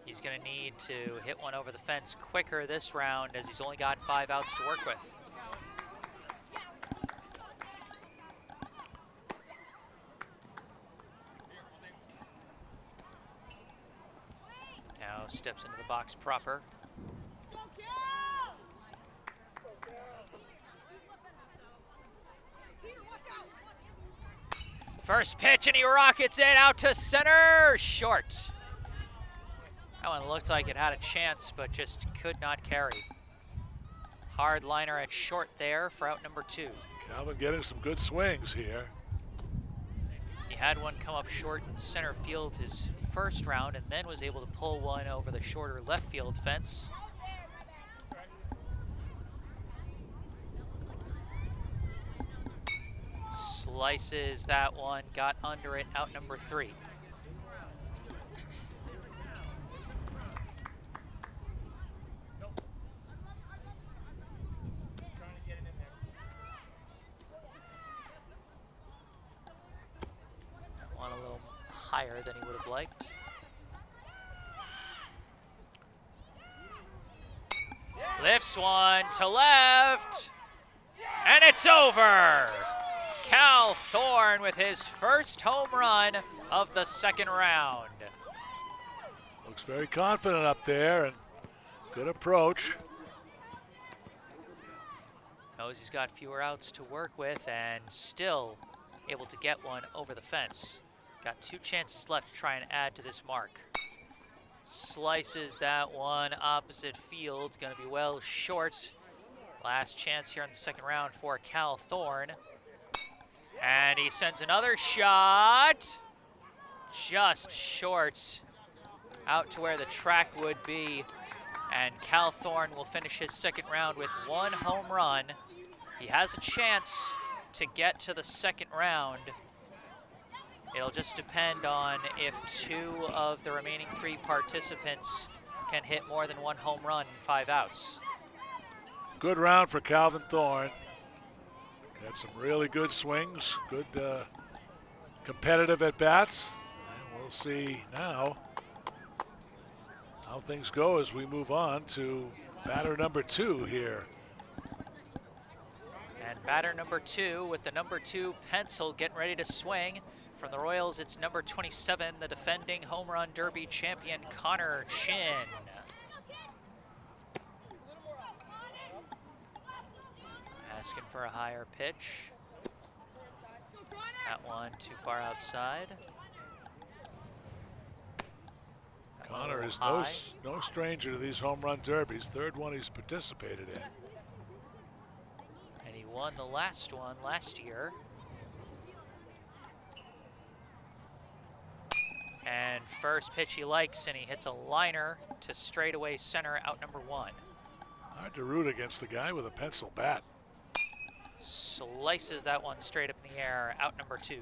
He's going to need to hit one over the fence quicker this round, as he's only got 5 outs to work with. Now steps into the box proper. First pitch, and he rockets it out to center, short. That one looked like it had a chance, but just could not carry. Hard liner at short there for out number 2. Calvin getting some good swings here. He had one come up short in center field his first round, and then was able to pull one over the shorter left field fence. Slices that one, got under it, out number 3. One a little higher than he would have liked. lifts one to left, and it's over. Cal Thorne with his first home run of the second round. Looks very confident up there, and good approach. Knows he's got fewer outs to work with and still able to get one over the fence. Got 2 chances left to try and add to this mark. Slices that one opposite field. It's going to be well short. Last chance here in the second round for Cal Thorne. And he sends another shot. Just short. Out to where the track would be. And Cal Thorne will finish his second round with 1 home run. He has a chance to get to the second round. It'll just depend on if 2 of the remaining 3 participants can hit more than 1 home run in 5 outs. Good round for Calvin Thorne. Got some really good swings, good competitive at-bats. And we'll see now how things go as we move on to batter number 2 here. And batter number 2 with the number 2 pencil getting ready to swing. From the Royals, it's number 27, the defending Home Run Derby champion, Connor Chin. Asking for a higher pitch. That one too far outside. Connor is no stranger to these home run derbies. 3rd one he's participated in. And he won the last one last year. And first pitch he likes, and he hits a liner to straightaway center, out number 1. Hard to root against the guy with a pencil bat. Slices that one straight up in the air, out number 2.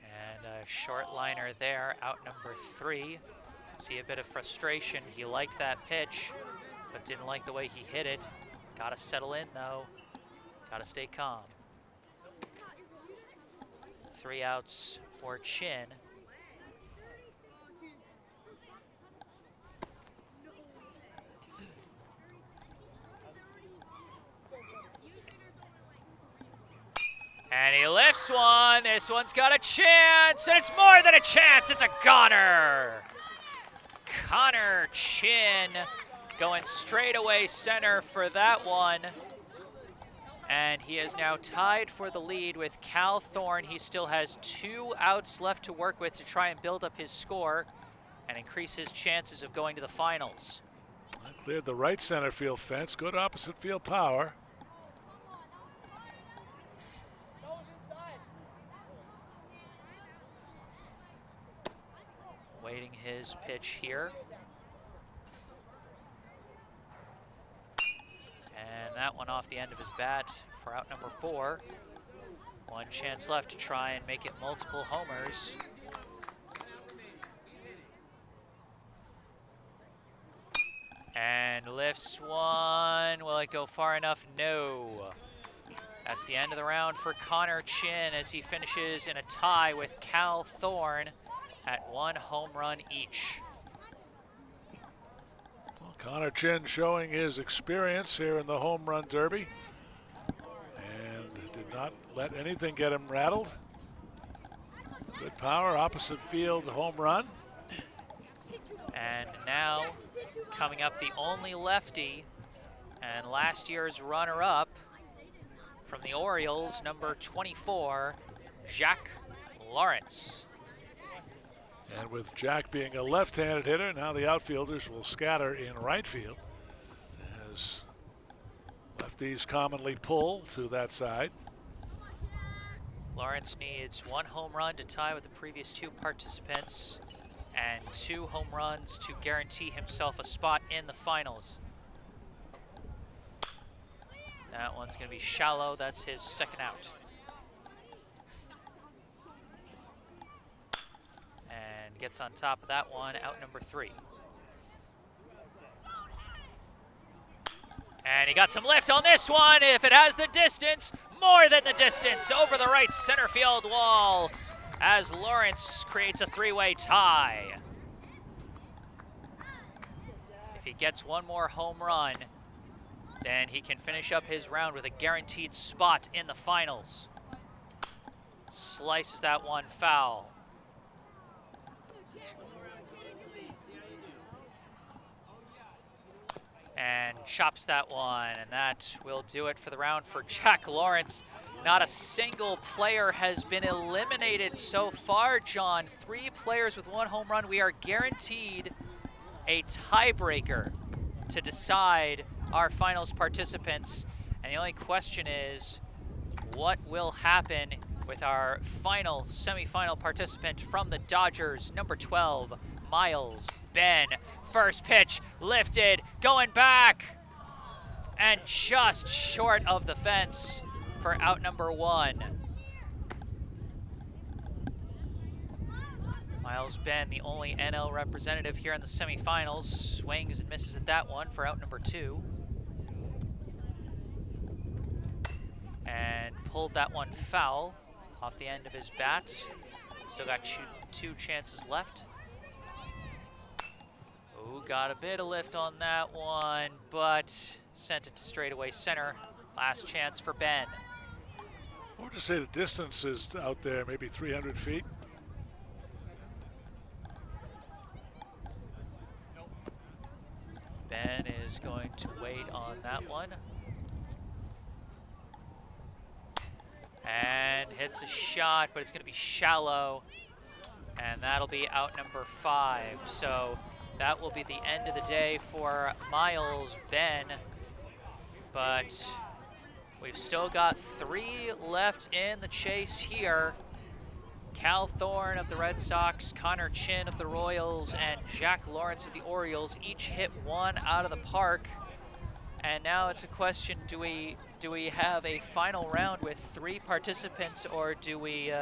And a short liner there, out number 3. See a bit of frustration. He liked that pitch, but didn't like the way he hit it. Got to settle in, though. Got to stay calm. 3 outs for Chin. And he lifts one. This one's got a chance, and it's more than a chance. It's a goner. Connor Chin going straight away center for that one. And he is now tied for the lead with Cal Thorne. He still has 2 outs left to work with to try and build up his score and increase his chances of going to the finals. Cleared the right center field fence. Good opposite field power. Waiting his pitch here. And that one off the end of his bat for out number 4. 1 chance left to try and make it multiple homers. And lifts one. Will it go far enough? No. That's the end of the round for Connor Chin as he finishes in a tie with Cal Thorne at 1 home run each. Well, Connor Chin showing his experience here in the home run derby and did not let anything get him rattled. Good power, opposite field home run. And now coming up the only lefty and last year's runner-up from the Orioles, number 24, Jacques Lawrence. And with Jack being a left-handed hitter, now the outfielders will scatter in right field as lefties commonly pull to that side. Lawrence needs 1 home run to tie with the previous 2 participants and 2 home runs to guarantee himself a spot in the finals. That one's going to be shallow. That's his second out. gets on top of that one, out number 3. And he got some lift on this one. If it has the distance, more than the distance, over the right center field wall as Lawrence creates a 3-way tie. If he gets one more home run, then he can finish up his round with a guaranteed spot in the finals. Slices that one foul. And chops that one, and that will do it for the round for Jack Lawrence. Not a single player has been eliminated so far, John. 3 players with 1 home run. We are guaranteed a tiebreaker to decide our finals participants. And the only question is, what will happen with our final semifinal participant from the Dodgers, number 12, Miles Ben. First pitch lifted, going back, and just short of the fence for out number 1. Miles Ben, the only NL representative here in the semifinals, swings and misses at that one for out number 2. And pulled that one foul off the end of his bat. Still got 2 chances left. Ooh, got a bit of lift on that one, but sent it to straightaway center. Last chance for Ben. What would you say the distance is out there, maybe 300 feet? Ben is going to wait on that one. And hits a shot, but it's going to be shallow. And that'll be out number 5. So that will be the end of the day for Miles Ben. But we've still got 3 left in the chase here. Cal Thorne of the Red Sox, Connor Chin of the Royals, and Jack Lawrence of the Orioles each hit 1 out of the park. And now it's a question, do we have a final round with 3 participants, or do we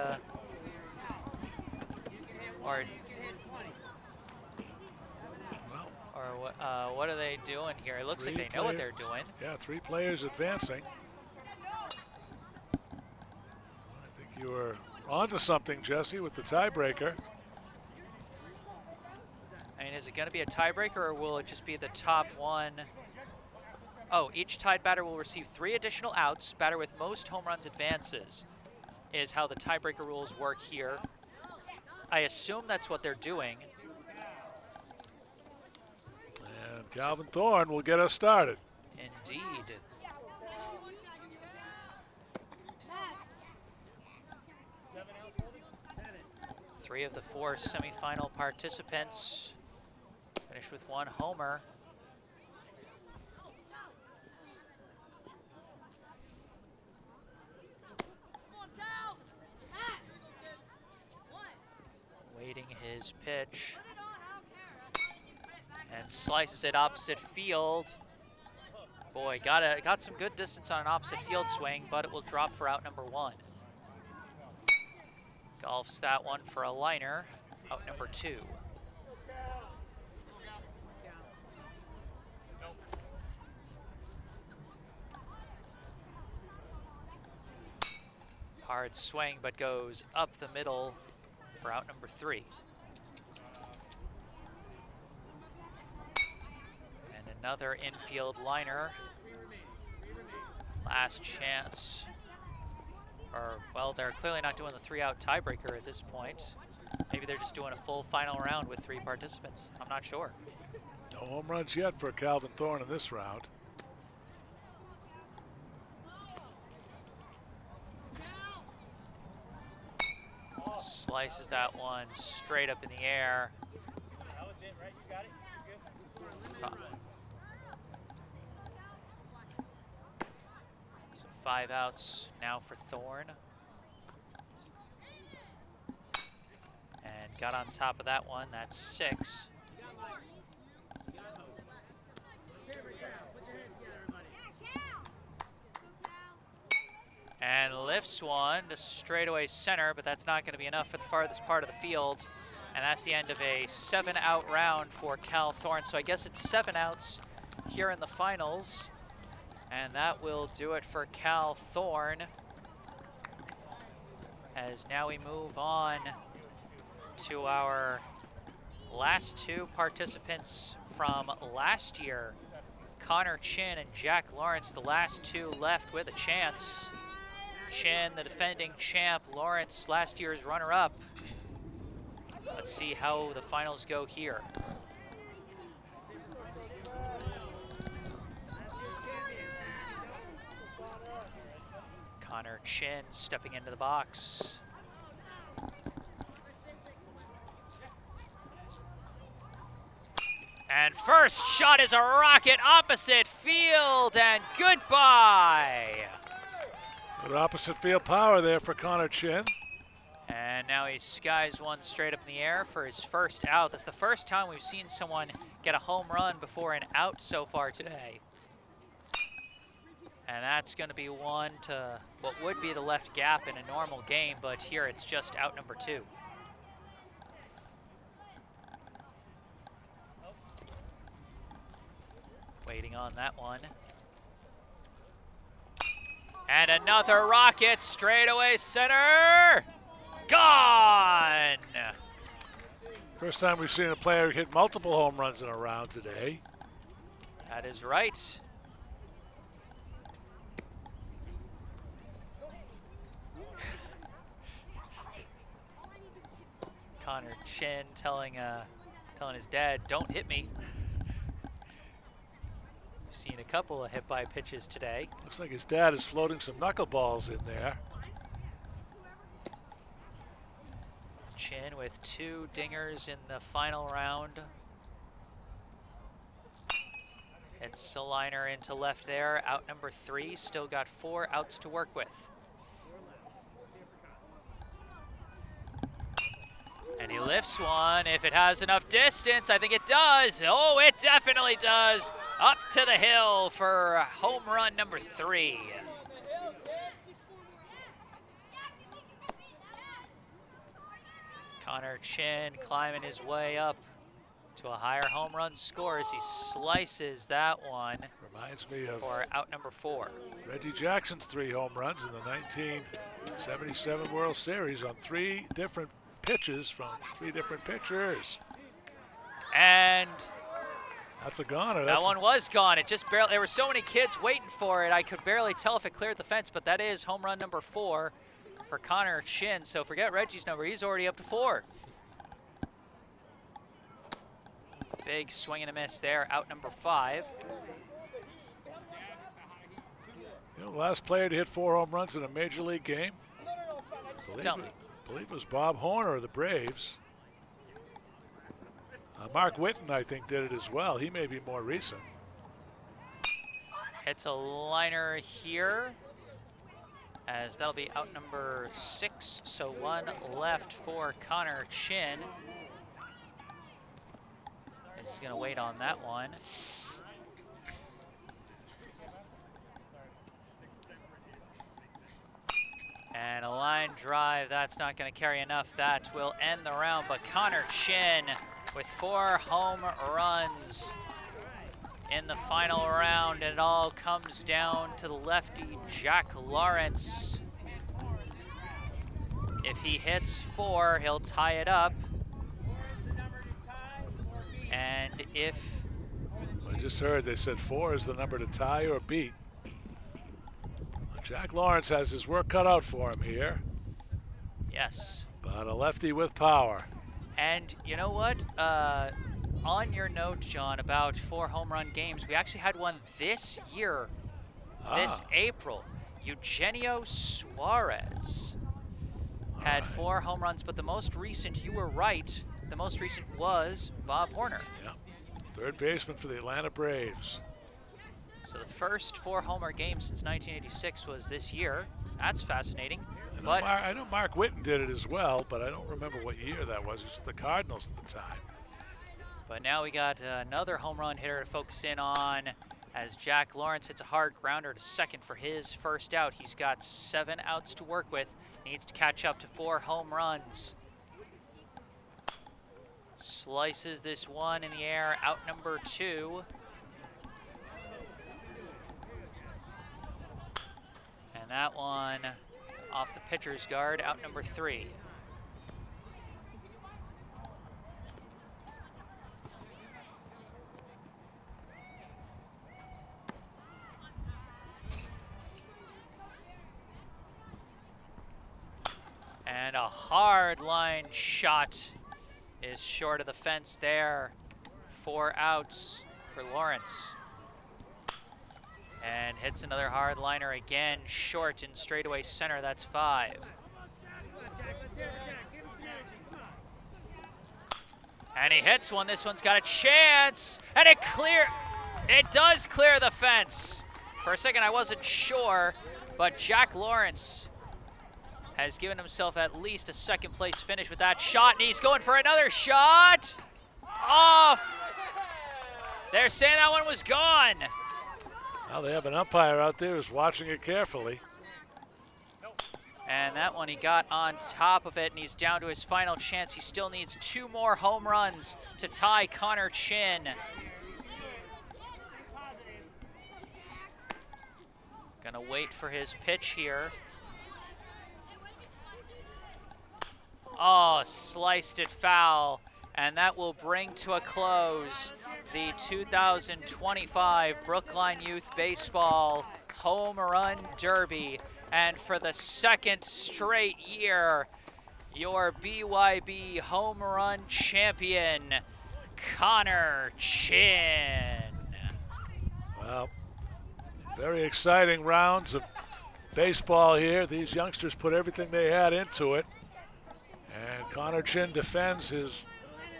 what are they doing here? It looks like they know what they're doing. Yeah, 3 players advancing. I think you were onto something, Jesse, with the tiebreaker. I mean, is it going to be a tiebreaker, or will it just be the top one? Oh, each tied batter will receive 3 additional outs. Batter with most home runs advances is how the tiebreaker rules work here. I assume that's what they're doing. And Calvin Thorne will get us started. Indeed. Three of the 4 semifinal participants finished with 1 homer. Waiting his pitch. And slices it opposite field. Boy, got some good distance on an opposite field swing, but it will drop for out number 1. Golfs that one for a liner, out number 2. Hard swing, but goes up the middle for out number 3. And another infield liner. Last chance. Or, well, they're clearly not doing the 3-out tiebreaker at this point. Maybe they're just doing a full final round with 3 participants. I'm not sure. No home runs yet for Calvin Thorne in this round. Slices that one straight up in the air. That was it, right? You got it? You're good? So 5 outs now for Thorne. And got on top of that one. That's 6. And lifts one to straightaway center, but that's not going to be enough for the farthest part of the field. And that's the end of a 7-out round for Cal Thorne. So I guess it's 7 outs here in the finals. And that will do it for Cal Thorne. As now we move on to our last 2 participants from last year. Connor Chin and Jack Lawrence, the last 2 left with a chance. Chin, the defending champ, Lawrence, last year's runner-up. Let's see how the finals go here. Connor Chin stepping into the box. And first shot is a rocket opposite field, and goodbye. Good opposite field power there for Connor Chin. And now he skies one straight up in the air for his first out. That's the first time we've seen someone get a home run before an out so far today. And that's going to be one to what would be the left gap in a normal game, but here it's just out number 2. Waiting on that one. And another rocket, straightaway center. Gone! First time we've seen a player hit multiple home runs in a round today. That is right. Connor Chin telling his dad, "Don't hit me." Seen a couple of hit by pitches today. Looks like his dad is floating some knuckleballs in there. Chin with 2 dingers in the final round. It's a liner into left there, out number 3. Still got 4 outs to work with. And he lifts one. If it has enough distance, I think it does. Oh, it definitely does. Up to the hill for home run number 3. Connor Chin climbing his way up to a higher home run score as he slices that one. Reminds me of for out number 4. Reggie Jackson's 3 home runs in the 1977 World Series on 3 different pitches from 3 different pitchers. And that's a goner. That one was gone. It just barely, there were so many kids waiting for it, I could barely tell if it cleared the fence, but that is home run number 4 for Connor Chin. So forget Reggie's number, he's already up to 4. Big swing and a miss there, out number 5. You know, the last player to hit 4 home runs in a major league game? I believe it was Bob Horner of the Braves. Mark Whitten, I think, did it as well. He may be more recent. Hits a liner here, as that'll be out number 6, so 1 left for Connor Chin. He's going to wait on that one. And a line drive, that's not going to carry enough. That will end the round, but Connor Chin with 4 home runs in the final round. And it all comes down to the lefty, Jack Lawrence. If he hits 4, he'll tie it up. And if... I just heard they said 4 is the number to tie or beat. Jack Lawrence has his work cut out for him here. Yes. But a lefty with power. And you know what? On your note, John, about 4 home run games, we actually had one this year, this April. Eugenio Suarez had 4 home runs, but the most recent, you were right, the most recent was Bob Horner. Yeah, third baseman for the Atlanta Braves. So the first 4 homer game since 1986 was this year. That's fascinating. I know Mark Whitten did it as well, but I don't remember what year that was. It was the Cardinals at the time. But now we got another home run hitter to focus in on as Jack Lawrence hits a hard grounder to second for his first out. He's got 7 outs to work with. Needs to catch up to 4 home runs. Slices this one in the air, out number 2. And that one off the pitcher's guard, out number 3. And a hard line shot is short of the fence there. 4 outs for Lawrence. And hits another hard liner again, short in straightaway center, that's 5. And he hits one, this one's got a chance, and it does clear the fence. For a second I wasn't sure, but Jack Lawrence has given himself at least a second place finish with that shot, and he's going for another shot. Off. They're saying that one was gone. Now they have an umpire out there who's watching it carefully. And that one he got on top of it, and he's down to his final chance. He still needs 2 more home runs to tie Connor Chin. Gonna wait for his pitch here. Oh, sliced it foul, and that will bring to a close the 2025 Brookline Youth Baseball Home Run Derby. And for the second straight year, your BYB Home Run Champion, Connor Chin. Well, very exciting rounds of baseball here. These youngsters put everything they had into it. And Connor Chin defends his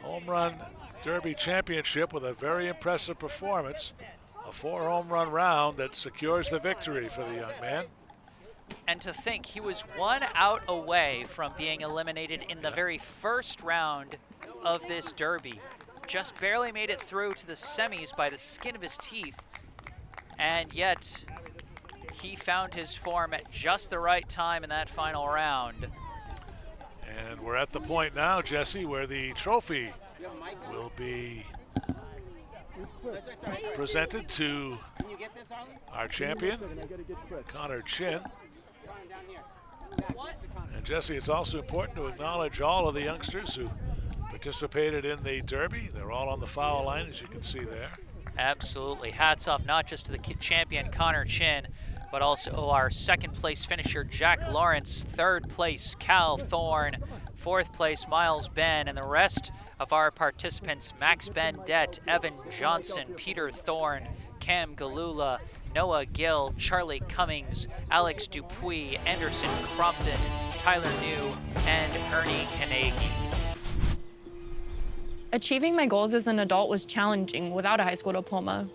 Home Run Derby championship with a very impressive performance. A 4 home run round that secures the victory for the young man. And to think he was 1 out away from being eliminated in the very first round of this derby. Just barely made it through to the semis by the skin of his teeth. And yet he found his form at just the right time in that final round. And we're at the point now, Jesse, where the trophy will be presented to our champion, Connor Chin. And Jesse, it's also important to acknowledge all of the youngsters who participated in the Derby. They're all on the foul line, as you can see there. Absolutely. Hats off not just to the champion, Connor Chin, but also our second place finisher, Jack Lawrence, third place, Cal Thorne, fourth place, Miles Ben, and the rest of our participants, Max Bendette, Evan Johnson, Peter Thorne, Cam Galula, Noah Gill, Charlie Cummings, Alex Dupuis, Anderson Crompton, Tyler New, and Ernie Kanegi. Achieving my goals as an adult was challenging without a high school diploma.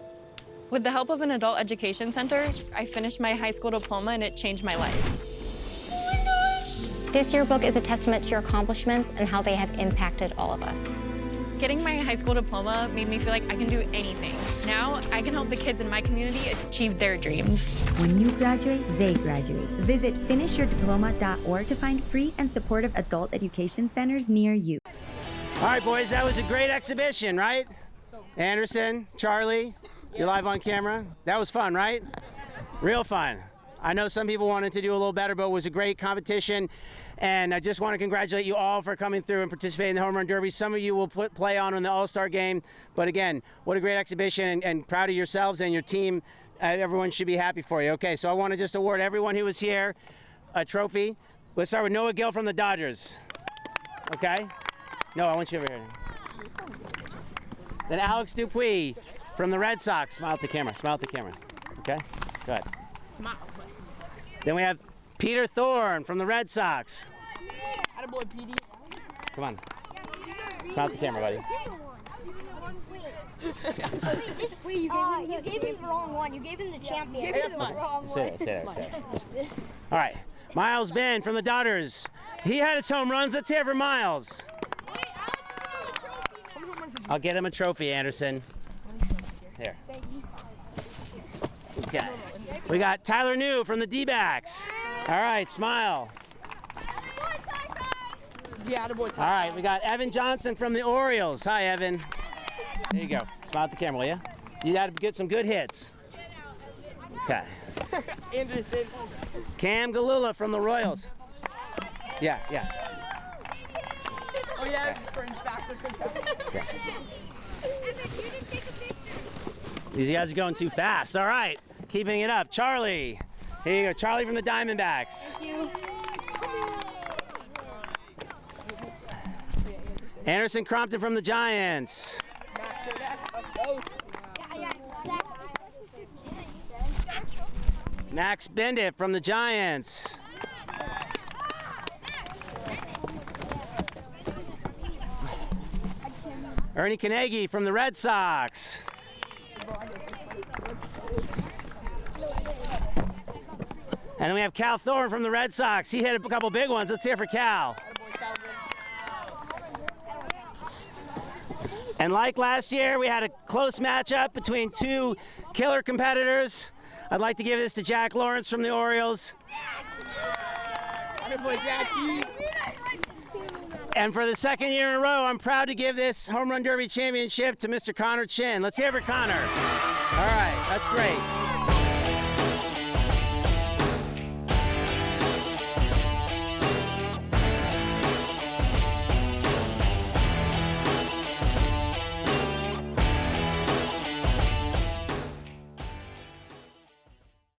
With the help of an adult education center, I finished my high school diploma and it changed my life. This yearbook is a testament to your accomplishments and how they have impacted all of us. Getting my high school diploma made me feel like I can do anything. Now I can help the kids in my community achieve their dreams. When you graduate, they graduate. Visit finishyourdiploma.org to find free and supportive adult education centers near you. All right, boys, that was a great exhibition, right? Anderson, Charlie, you're live on camera. That was fun, right? Real fun. I know some people wanted to do a little better, but it was a great competition. And I just want to congratulate you all for coming through and participating in the Home Run Derby. Some of you will play on the All-Star game. But again, what a great exhibition, and proud of yourselves and your team. Everyone should be happy for you. Okay, so I want to just award everyone who was here a trophy. Let's start with Noah Gill from the Dodgers. Okay? No, I want you over here. Then Alex Dupuis from the Red Sox. Smile at the camera. Smile at the camera. Okay? Go ahead. Smile. Then we have Peter Thorne from the Red Sox. Attaboy, PD. Come on. Smile at the camera, buddy. Wait, you gave him the wrong one. You gave him the champion. Hey, that's mine. Sit there. All right. Miles Ben from the Dodgers. He had his home runs. Let's hear for Miles. I'll get him a trophy, Anderson. Here. Okay. We got Tyler New from the D-backs. All right, smile. Yeah, the boy. All right, we got Evan Johnson from the Orioles. Hi, Evan. There you go. Smile at the camera, will you? You got to get some good hits. Okay. Anderson. Cam Galula from the Royals. Yeah. Oh yeah, fringe back. Okay. These guys are going too fast. All right, keeping it up. Charlie. Here you go, Charlie from the Diamondbacks. Thank you. Anderson Crompton from the Giants. Max Bendit from the Giants. Ernie Carnegie from the Red Sox. And then we have Cal Thorne from the Red Sox. He hit a couple big ones. Let's hear it for Cal. And like last year, we had a close matchup between two killer competitors. I'd like to give this to Jack Lawrence from the Orioles. And for the second year in a row, I'm proud to give this Home Run Derby championship to Mr. Connor Chin. Let's hear it for Connor. All right, that's great.